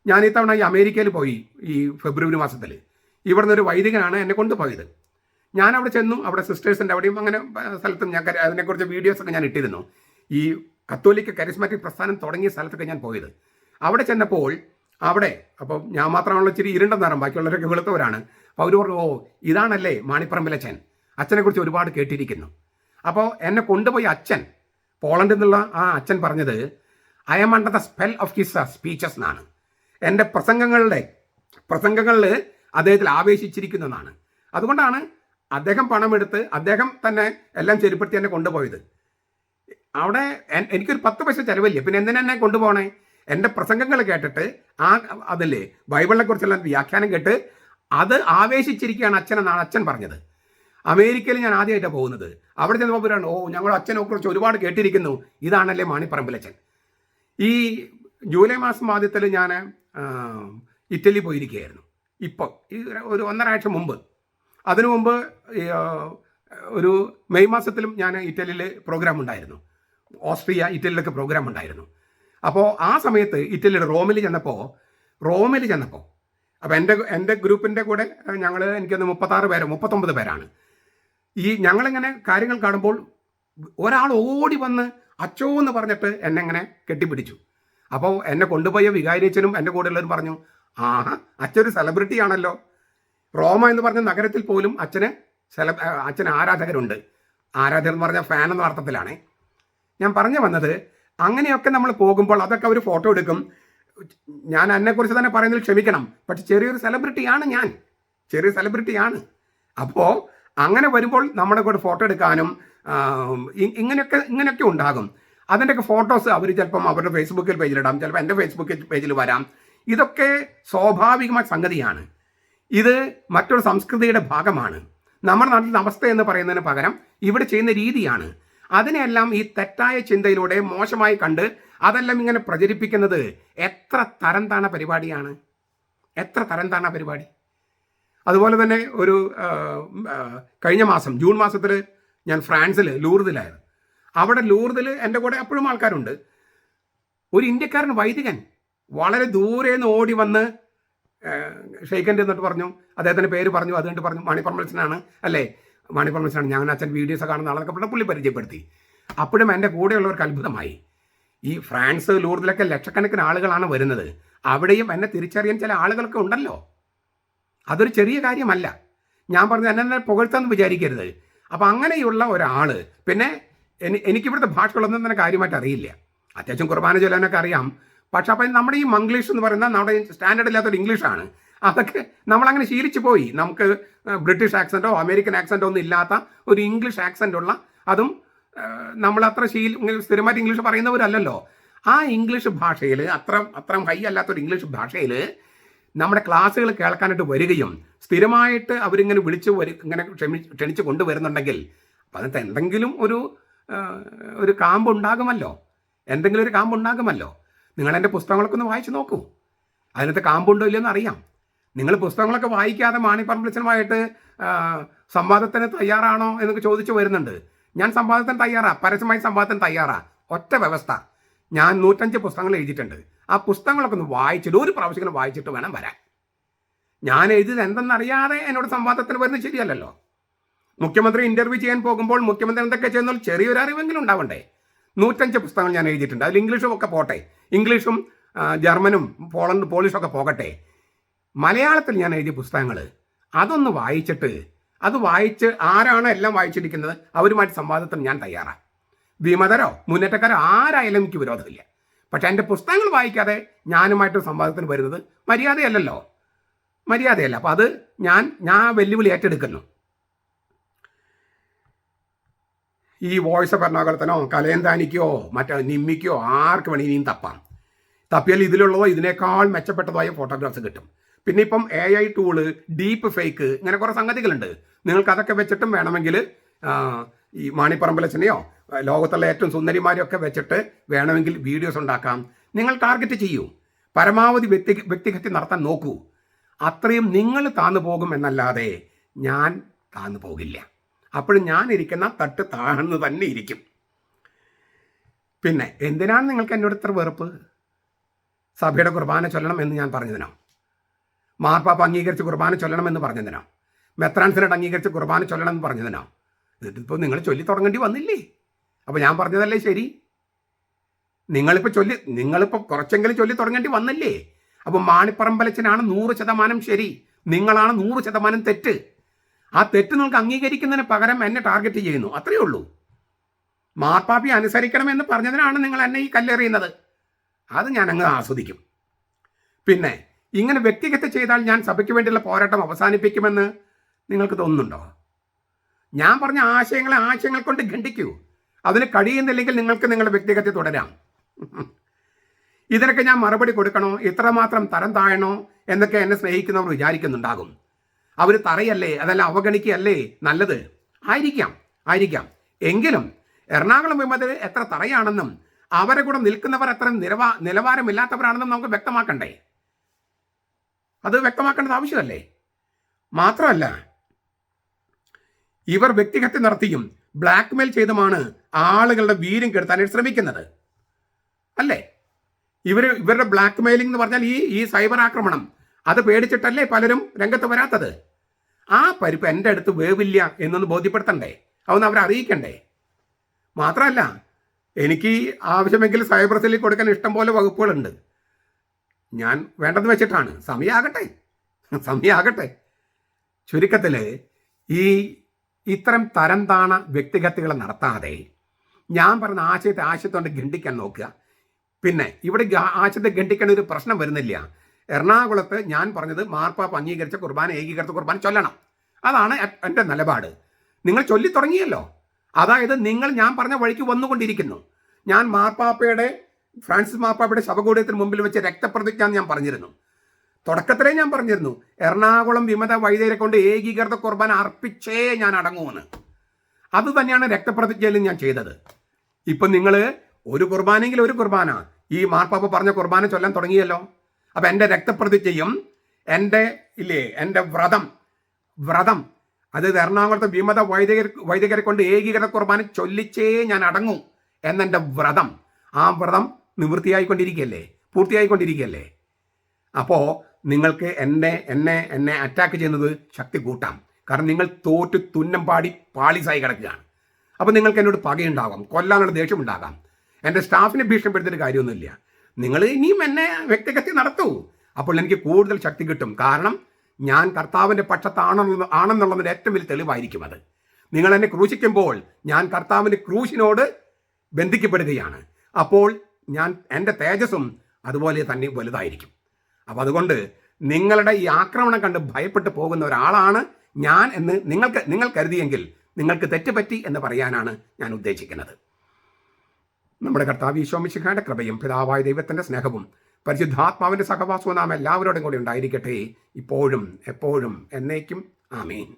ഞാൻ ഇത്തവണ ഈ അമേരിക്കയിൽ പോയി ഈ ഫെബ്രുവരി മാസത്തിൽ. ഇവിടുന്ന് ഒരു വൈദികനാണ് എന്നെ കൊണ്ടുപോയത്. ഞാൻ അവിടെ ചെന്നു. അവിടെ സിസ്റ്റേഴ്സിൻ്റെ അവിടെയും അങ്ങനെ സ്ഥലത്തും ഞാൻ അതിനെക്കുറിച്ച് വീഡിയോസൊക്കെ ഞാൻ ഇട്ടിരുന്നു. ഈ കത്തോലിക്ക കരിസ്മാറ്റിക് പ്രസ്ഥാനം തുടങ്ങിയ സ്ഥലത്തൊക്കെ ഞാൻ പോയത്. അവിടെ ചെന്നപ്പോൾ അപ്പോൾ ഞാൻ മാത്രമാണല്ലോ ഇച്ചിരി ഇരുണ്ട നിറം, ബാക്കിയുള്ളവരൊക്കെ വെളുത്തവരാണ്. അപ്പോൾ അവർ പറഞ്ഞു, ഓ ഇതാണല്ലേ മാണിപ്പറമ്പിലച്ഛൻ, അച്ഛനെക്കുറിച്ച് ഒരുപാട് കേട്ടിരിക്കുന്നു. അപ്പോൾ എന്നെ കൊണ്ടുപോയി അച്ഛൻ, പോളണ്ടിൽ നിന്നുള്ള ആ അച്ഛൻ പറഞ്ഞത്, I am under the spell of his speeches എന്നാണ്. എൻ്റെ പ്രസംഗങ്ങളിൽ അദ്ദേഹത്തിൽ ആവേശിച്ചിരിക്കുന്നതാണ്. അതുകൊണ്ടാണ് അദ്ദേഹം പണമെടുത്ത് അദ്ദേഹം തന്നെ എല്ലാം ചെരുപ്പെടുത്തി എന്നെ കൊണ്ടുപോയത്. അവിടെ എനിക്കൊരു 10 പൈസ ചിലവില്ല. പിന്നെ എന്തിനെന്നെ കൊണ്ടുപോകണേ? എൻ്റെ പ്രസംഗങ്ങൾ കേട്ടിട്ട് അതല്ലേ ബൈബിളിനെ കുറിച്ചുള്ള വ്യാഖ്യാനം കേട്ട് അത് ആവേശിച്ചിരിക്കുകയാണ് അച്ഛനെന്നാണ് അച്ഛൻ പറഞ്ഞത്. അമേരിക്കയിൽ ഞാൻ ആദ്യമായിട്ടാണ് പോകുന്നത്. അവിടെ ചെന്നപ്പോൾ പറയാണ്, ഓ ഞങ്ങൾ അച്ഛനെ കുറിച്ച് ഒരുപാട് കേട്ടിരിക്കുന്നു, ഇതാണല്ലേ മാണിപ്പറമ്പിലച്ഛൻ. ഈ ജൂലൈ മാസം ആദ്യത്തിൽ ഞാൻ ഇറ്റലി പോയിരിക്കുകയായിരുന്നു. ഇപ്പോൾ ഈ ഒരു 1.5 ആഴ്ച മുമ്പ്. അതിനു മുമ്പ് ഒരു മെയ് മാസത്തിലും ഞാൻ ഇറ്റലിയിൽ പ്രോഗ്രാം ഉണ്ടായിരുന്നു. ഓസ്ട്രിയ, ഇറ്റലിയിലൊക്കെ പ്രോഗ്രാം ഉണ്ടായിരുന്നു. അപ്പോൾ ആ സമയത്ത് ഇറ്റലിയുടെ റോമിൽ ചെന്നപ്പോൾ അപ്പോൾ എൻ്റെ ഗ്രൂപ്പിൻ്റെ കൂടെ എനിക്കൊന്ന് 39 പേരാണ്. ഈ ഞങ്ങളിങ്ങനെ കാര്യങ്ങൾ കാണുമ്പോൾ ഒരാൾ ഓടി വന്ന് അച്ചോ എന്ന് പറഞ്ഞിട്ട് എന്നെ ഇങ്ങനെ കെട്ടിപ്പിടിച്ചു. അപ്പോൾ എന്നെ കൊണ്ടുപോയ വികാരിയച്ഛനും എൻ്റെ കൂടെയുള്ളവരും പറഞ്ഞു, ആഹാ അച്ഛനൊരു സെലിബ്രിറ്റി ആണല്ലോ. റോമ എന്ന് പറഞ്ഞ നഗരത്തിൽ പോലും അച്ഛന് ആരാധകരുണ്ട്. ആരാധകർ എന്ന് പറഞ്ഞാൽ ഫാൻ എന്ന അർത്ഥത്തിലാണ് ഞാൻ പറഞ്ഞു വന്നത്. അങ്ങനെയൊക്കെ നമ്മൾ പോകുമ്പോൾ അതൊക്കെ അവർ ഫോട്ടോ എടുക്കും. ഞാൻ എന്നെക്കുറിച്ച് തന്നെ പറയുന്നതിൽ ക്ഷമിക്കണം, പക്ഷെ ചെറിയൊരു സെലിബ്രിറ്റിയാണ് ഞാൻ, ചെറിയ സെലിബ്രിറ്റിയാണ്. അപ്പോൾ അങ്ങനെ വരുമ്പോൾ നമ്മുടെ കൂടെ ഫോട്ടോ എടുക്കാനും ഇങ്ങനെയൊക്കെ ഉണ്ടാകും. അതിൻ്റെയൊക്കെ ഫോട്ടോസ് അവർ ചിലപ്പം അവരുടെ ഫേസ്ബുക്കിൽ പേജിലിടാം, ചിലപ്പോൾ എൻ്റെ ഫേസ്ബുക്കിൽ പേജിൽ വരാം. ഇതൊക്കെ സ്വാഭാവികമായ സംഗതിയാണ്. ഇത് മറ്റൊരു സംസ്കൃതിയുടെ ഭാഗമാണ്. നമ്മുടെ നാട്ടിൽ അവസ്ഥ എന്ന് പറയുന്നതിന് പകരം ഇവിടെ ചെയ്യുന്ന രീതിയാണ്. അതിനെല്ലാം ഈ തെറ്റായ ചിന്തയിലൂടെ മോശമായി കണ്ട് അതെല്ലാം ഇങ്ങനെ പ്രചരിപ്പിക്കുന്നത് എത്ര തരം താണ പരിപാടിയാണ്, എത്ര തരം താണ പരിപാടി. അതുപോലെ തന്നെ ഒരു കഴിഞ്ഞ മാസം ജൂൺ മാസത്തിൽ ഞാൻ ഫ്രാൻസിൽ ലൂർദിലായിരുന്നു. അവിടെ ലൂർദിൽ എൻ്റെ കൂടെ അപ്പോഴും ആൾക്കാരുണ്ട്. ഒരു ഇന്ത്യക്കാരൻ വൈദികൻ വളരെ ദൂരെ നിന്ന് ഓടി വന്ന് ഷെയ്ഖൻ്റെ എന്നിട്ട് പറഞ്ഞു, അദ്ദേഹത്തിൻ്റെ പേര് പറഞ്ഞു, അതുകൊണ്ട് പറഞ്ഞു മാണിപ്പറമ്പലച്ചനാണ് അല്ലേ, മാണിപ്പറമ്പലച്ചനാണ്, ഞാൻ അച്ഛൻ വീഡിയോസ് കാണുന്ന ആളെന്നൊക്കെ പറഞ്ഞാൽ പുള്ളി പരിചയപ്പെടുത്തി. അപ്പോഴും എൻ്റെ കൂടെയുള്ളവർക്ക് അത്ഭുതമായി. ഈ ഫ്രാൻസ് ലൂർദിലൊക്കെ ലക്ഷക്കണക്കിന് ആളുകളാണ് വരുന്നത്. അവിടെയും എന്നെ തിരിച്ചറിയാൻ ചില ആളുകളൊക്കെ ഉണ്ടല്ലോ. അതൊരു ചെറിയ കാര്യമല്ല. ഞാൻ പറഞ്ഞു എന്നെ പുകഴ്ത്താന്ന് വിചാരിക്കരുത്. അപ്പം അങ്ങനെയുള്ള ഒരാൾ, പിന്നെ എനിക്കിവിടുത്തെ ഭാഷകളൊന്നും തന്നെ കാര്യമായിട്ട് അറിയില്ല. അത്യാവശ്യം കുർബാന ചൊല്ലാനൊക്കെ അറിയാം. പക്ഷെ അപ്പം നമ്മുടെ ഈ മംഗ്ലീഷ് എന്ന് പറയുന്നത് നമ്മുടെ സ്റ്റാൻഡേർഡ് ഇല്ലാത്തൊരു ഇംഗ്ലീഷാണ്. അതൊക്കെ നമ്മളങ്ങനെ ശീലിച്ചു പോയി. നമുക്ക് ബ്രിട്ടീഷ് ആക്സൻറ്റോ അമേരിക്കൻ ആക്സൻറ്റോ ഒന്നും ഇല്ലാത്ത ഒരു ഇംഗ്ലീഷ് ആക്സൻ്റ് ഉള്ള, അതും നമ്മളത്ര സ്ഥിരമായിട്ട് ഇംഗ്ലീഷ് പറയുന്നവരല്ലല്ലോ. ആ ഇംഗ്ലീഷ് ഭാഷയിൽ അത്ര ഹൈ അല്ലാത്തൊരു ഇംഗ്ലീഷ് ഭാഷയിൽ നമ്മുടെ ക്ലാസ്സുകൾ കേൾക്കാനായിട്ട് വരികയും സ്ഥിരമായിട്ട് അവരിങ്ങനെ ഇങ്ങനെ ക്ഷണിച്ച് കൊണ്ടുവരുന്നുണ്ടെങ്കിൽ അപ്പം അതിനകത്ത് എന്തെങ്കിലും ഒരു കാമ്പുണ്ടാകുമല്ലോ, എന്തെങ്കിലും ഒരു കാമ്പുണ്ടാകുമല്ലോ. നിങ്ങൾ എൻ്റെ പുസ്തകങ്ങളൊക്കെ ഒന്ന് വായിച്ച് നോക്കൂ, അതിനകത്ത് കാമ്പുണ്ടോ ഇല്ലെന്ന് അറിയാം. നിങ്ങൾ പുസ്തകങ്ങളൊക്കെ വായിക്കാതെ മാണിപ്പറമ്പലച്ചനുമായിട്ട് സംവാദത്തിന് തയ്യാറാണോ എന്നൊക്കെ ചോദിച്ചു വരുന്നുണ്ട്. ഞാൻ സംവാദത്തിന് തയ്യാറാണ്, പരസ്യമായി സംവാദത്തിന് തയ്യാറാണ്. ഒറ്റ വ്യവസ്ഥ, ഞാൻ 105 പുസ്തകങ്ങൾ എഴുതിയിട്ടുണ്ട്. ആ പുസ്തകങ്ങളൊക്കെ ഒന്ന് വായിച്ചിട്ട് ഒരു പ്രാവശ്യം വായിച്ചിട്ട് വേണം വരാൻ. ഞാൻ എഴുതിയത് എന്തെന്നറിയാതെ എന്നോട് സംവാദത്തിന് വരുന്നത് ശരിയല്ലല്ലോ. മുഖ്യമന്ത്രി ഇൻ്റർവ്യൂ ചെയ്യാൻ പോകുമ്പോൾ മുഖ്യമന്ത്രി എന്തൊക്കെ ചെയ്യുന്നാൽ ചെറിയൊരു അറിവെങ്കിലും ഉണ്ടാവണ്ടേ. 105 പുസ്തകങ്ങൾ ഞാൻ എഴുതിയിട്ടുണ്ട്. അതിൽ ഇംഗ്ലീഷും ഒക്കെ പോട്ടെ, ഇംഗ്ലീഷും ജർമ്മനും പോളിഷൊക്കെ പോകട്ടെ. മലയാളത്തിൽ ഞാൻ എഴുതിയ പുസ്തകങ്ങൾ അതൊന്ന് വായിച്ചിട്ട്, അത് വായിച്ച് ആരാണ് എല്ലാം വായിച്ചിരിക്കുന്നത് അവരുമായിട്ട് സംവാദത്തിന് ഞാൻ തയ്യാറാണ്. വിമതരോ മുന്നേറ്റക്കാരോ ആരായാലും എനിക്ക് വിരോധമില്ല. പക്ഷെ എൻ്റെ പുസ്തകങ്ങൾ വായിക്കാതെ ഞാനുമായിട്ട് സംവാദത്തിന് വരുന്നത് മര്യാദയല്ലല്ലോ, മര്യാദയല്ല. അപ്പോൾ അത് ഞാൻ വെല്ലുവിളി ഏറ്റെടുക്കുന്നു. ഈ വോയിസ് ഓഫ് എറണാകുളത്തിനോ കലയന്താനിക്കോ മറ്റേ നിമ്മിക്കോ ആർക്ക് വേണമെങ്കിലും തപ്പാം. തപ്പിയാൽ ഇതിലുള്ളതോ ഇതിനേക്കാൾ മെച്ചപ്പെട്ടതായ ഫോട്ടോഗ്രാഫ്സ് കിട്ടും. പിന്നെ ഇപ്പം AI ടൂള്, ഡീപ്പ് ഫേക്ക്, ഇങ്ങനെ കുറേ സംഗതികളുണ്ട്. നിങ്ങൾക്ക് അതൊക്കെ വെച്ചിട്ടും വേണമെങ്കിൽ ഈ മാണിപ്പറമ്പലച്ചനെയോ ലോകത്തുള്ള ഏറ്റവും സുന്ദരിമാരെയൊക്കെ വെച്ചിട്ട് വേണമെങ്കിൽ വീഡിയോസ് ഉണ്ടാക്കാം. നിങ്ങൾ ടാർഗറ്റ് ചെയ്യൂ, പരമാവധി വ്യക്തിഹത്യ നടത്താൻ നോക്കൂ. അത്രയും നിങ്ങൾ താന്നു പോകും എന്നല്ലാതെ ഞാൻ താന്നു പോകില്ല. അപ്പോഴും ഞാൻ ഇരിക്കുന്ന തട്ട് താഴ്ന്നു തന്നെ ഇരിക്കും. പിന്നെ എന്തിനാണ് നിങ്ങൾക്ക് എന്നോട് ഇത്ര വെറുപ്പ്? സഭയുടെ കുർബാന ചൊല്ലണം എന്ന് ഞാൻ പറഞ്ഞതിനോ? മാർപ്പാപ്പ അംഗീകരിച്ച് കുർബാന ചൊല്ലണം എന്ന് പറഞ്ഞതിനോ? മെത്രാൻസിനോട് അംഗീകരിച്ച് കുർബാന ചൊല്ലണം എന്ന് പറഞ്ഞതിനോ? ഇതിപ്പോൾ നിങ്ങൾ ചൊല്ലി തുടങ്ങേണ്ടി വന്നില്ലേ? അപ്പോൾ ഞാൻ പറഞ്ഞതല്ലേ ശരി? നിങ്ങളിപ്പോൾ കുറച്ചെങ്കിലും ചൊല്ലി തുടങ്ങേണ്ടി വന്നില്ലേ? അപ്പോൾ മാണിപ്പറമ്പലച്ചനാണ് 100% ശരി, നിങ്ങളാണ് 100% തെറ്റ്. ആ തെറ്റ് നിങ്ങൾക്ക് അംഗീകരിക്കുന്നതിന് പകരം എന്നെ ടാർഗറ്റ് ചെയ്യുന്നു, അത്രയേ ഉള്ളൂ. മാർപ്പാപ്പയെ അനുസരിക്കണമെന്ന് പറഞ്ഞതിനാണ് നിങ്ങൾ എന്നെ ഈ കല്ലെറിയുന്നത്. അത് ഞാൻ അങ്ങ് ആസ്വദിക്കും. പിന്നെ ഇങ്ങനെ വ്യക്തിഗത ചെയ്താൽ ഞാൻ സഭയ്ക്ക് വേണ്ടിയുള്ള പോരാട്ടം അവസാനിപ്പിക്കുമെന്ന് നിങ്ങൾക്ക് തോന്നുന്നുണ്ടോ? ഞാൻ പറഞ്ഞ ആശയങ്ങൾ കൊണ്ട് ഖണ്ഡിക്കൂ. അതിന് കഴിയുന്നില്ലെങ്കിൽ നിങ്ങൾക്ക് നിങ്ങളുടെ വ്യക്തിഗത തുടരാം. ഇതിനൊക്കെ ഞാൻ മറുപടി കൊടുക്കണോ? ഇത്രമാത്രം തരം താഴണോ എന്നൊക്കെ എന്നെ സ്നേഹിക്കുന്നവർ വിചാരിക്കുന്നുണ്ടാകും. അവർ തറയല്ലേ, അതെല്ലാം അവഗണിക്കുകയല്ലേ നല്ലത്? ആയിരിക്കാം. എങ്കിലും എറണാകുളം വിമതർ എത്ര തറയാണെന്നും അവരെ കൂടെ നിൽക്കുന്നവർ എത്ര നിലവാരമില്ലാത്തവരാണെന്നും നമുക്ക് വ്യക്തമാക്കണ്ടേ? അത് വ്യക്തമാക്കേണ്ടത് ആവശ്യമല്ലേ? മാത്രമല്ല, ഇവർ വ്യക്തിഹത്യ നടത്തിയും ബ്ലാക്ക്മെയിൽ ചെയ്തുമാണ് ആളുകളുടെ വീര്യം കെടുത്താനായിട്ട് ശ്രമിക്കുന്നത് അല്ലേ? ഇവരുടെ ബ്ലാക്ക് മെയിലിംഗ് എന്ന് പറഞ്ഞാൽ ഈ സൈബർ ആക്രമണം, അത് പേടിച്ചിട്ടല്ലേ പലരും രംഗത്ത് വരാത്തത്. ആ പരിപ്പ് എൻ്റെ അടുത്ത് വേവില്ല എന്നൊന്ന് ബോധ്യപ്പെടുത്തണ്ടേ? അതൊന്ന് അവരെ അറിയിക്കണ്ടേ? മാത്രമല്ല, എനിക്ക് ആവശ്യമെങ്കിൽ സൈബർ സെല്ലിൽ കൊടുക്കാൻ ഇഷ്ടം പോലെ വകുപ്പുകളുണ്ട്. ഞാൻ വേണ്ടെന്ന് വെച്ചിട്ടാണ്. സമയമാകട്ടെ. ചുരുക്കത്തിൽ ഇത്തരം തരം താണ വ്യക്തിഹത്യകൾ നടത്താതെ ഞാൻ പറഞ്ഞ ആശയത്തോണ്ട് ഖണ്ഡിക്കാൻ നോക്കുക. പിന്നെ ഇവിടെ ആശയത്തെ ഖണ്ഡിക്കേണ്ട ഒരു പ്രശ്നം വരുന്നില്ല. എറണാകുളത്ത് ഞാൻ പറഞ്ഞത് മാർപ്പാപ്പ അംഗീകരിച്ച കുർബാന, ഏകീകൃത കുർബാന ചൊല്ലണം. അതാണ് എൻ്റെ നിലപാട്. നിങ്ങൾ ചൊല്ലി തുടങ്ങിയല്ലോ. അതായത് നിങ്ങൾ ഞാൻ പറഞ്ഞ വഴിക്ക് വന്നുകൊണ്ടിരിക്കുന്നു. ഞാൻ ഫ്രാൻസിസ് മാർപ്പാപ്പയുടെ ശവകൂടത്തിന് മുമ്പിൽ വെച്ച് രക്തപ്രതിജ്ഞ ഞാൻ പറഞ്ഞിരുന്നു. തുടക്കത്തിലേ ഞാൻ പറഞ്ഞിരുന്നു, എറണാകുളം വിമത വൈദികരെ കൊണ്ട് ഏകീകൃത കുർബാന അർപ്പിച്ചേ ഞാൻ അടങ്ങുമെന്ന്. അത് തന്നെയാണ് രക്തപ്രതിജ്ഞയിൽ ഞാൻ ചെയ്തത്. ഇപ്പം നിങ്ങൾ ഒരു കുർബാനെങ്കിൽ ഒരു കുർബാന ഈ മാർപ്പാപ്പ പറഞ്ഞ കുർബാന ചൊല്ലാൻ തുടങ്ങിയല്ലോ. അപ്പം എൻ്റെ രക്തപ്രതിജ്ഞയും എൻ്റെ വ്രതം അതായത് എറണാകുളത്തെ വിമത വൈദികരെ കൊണ്ട് ഏകീകൃത കുർബാന ചൊല്ലിച്ചേ ഞാൻ അടങ്ങും എന്നെൻ്റെ വ്രതം, ആ വ്രതം നിവൃത്തിയായിക്കൊണ്ടിരിക്കുകയല്ലേ, പൂർത്തിയായിക്കൊണ്ടിരിക്കുകയല്ലേ. അപ്പോൾ നിങ്ങൾക്ക് എന്നെ അറ്റാക്ക് ചെയ്യുന്നത് ശക്തി കൂട്ടാം. കാരണം നിങ്ങൾ തോറ്റ് തുന്നം പാടി പാളിസായി കിടക്കുകയാണ്. അപ്പോൾ നിങ്ങൾക്ക് എന്നോട് പകയുണ്ടാകാം, കൊല്ലാനുള്ള ദേഷ്യമുണ്ടാകാം. എൻ്റെ സ്റ്റാഫിനെ ഭീഷണിപ്പെടുത്തിയിട്ട് കാര്യമൊന്നുമില്ല. നിങ്ങൾ ഇനിയും എന്നെ വ്യക്തിഗത നടത്തൂ. അപ്പോൾ എനിക്ക് കൂടുതൽ ശക്തി കിട്ടും. കാരണം ഞാൻ കർത്താവിൻ്റെ പക്ഷത്താണെന്നുള്ളതിൻ്റെ ഏറ്റവും വലിയ തെളിവായിരിക്കും അത്. നിങ്ങൾ എന്നെ ക്രൂശിക്കുമ്പോൾ ഞാൻ കർത്താവിൻ്റെ ക്രൂശിനോട് ബന്ധിക്കപ്പെടുകയാണ്. അപ്പോൾ എൻ്റെ തേജസ്സും അതുപോലെ തന്നെ വലുതായിരിക്കും. അപ്പം അതുകൊണ്ട് നിങ്ങളുടെ ഈ ആക്രമണം കണ്ട് ഭയപ്പെട്ടു പോകുന്ന ഒരാളാണ് ഞാൻ എന്ന് നിങ്ങൾ കരുതിയെങ്കിൽ നിങ്ങൾക്ക് തെറ്റുപറ്റി എന്ന് പറയാനാണ് ഞാൻ ഉദ്ദേശിക്കുന്നത്. നമ്മുടെ കർത്താവ് ഈശോ മിശിഹായുടെ കൃപയും പിതാവായ ദൈവത്തിൻ്റെ സ്നേഹവും പരിശുദ്ധാത്മാവിൻ്റെ സഹവാസവും നാം എല്ലാവരോടും കൂടി ഉണ്ടായിരിക്കട്ടെ, ഇപ്പോഴും എപ്പോഴും എന്നേക്കും. ആമേൻ.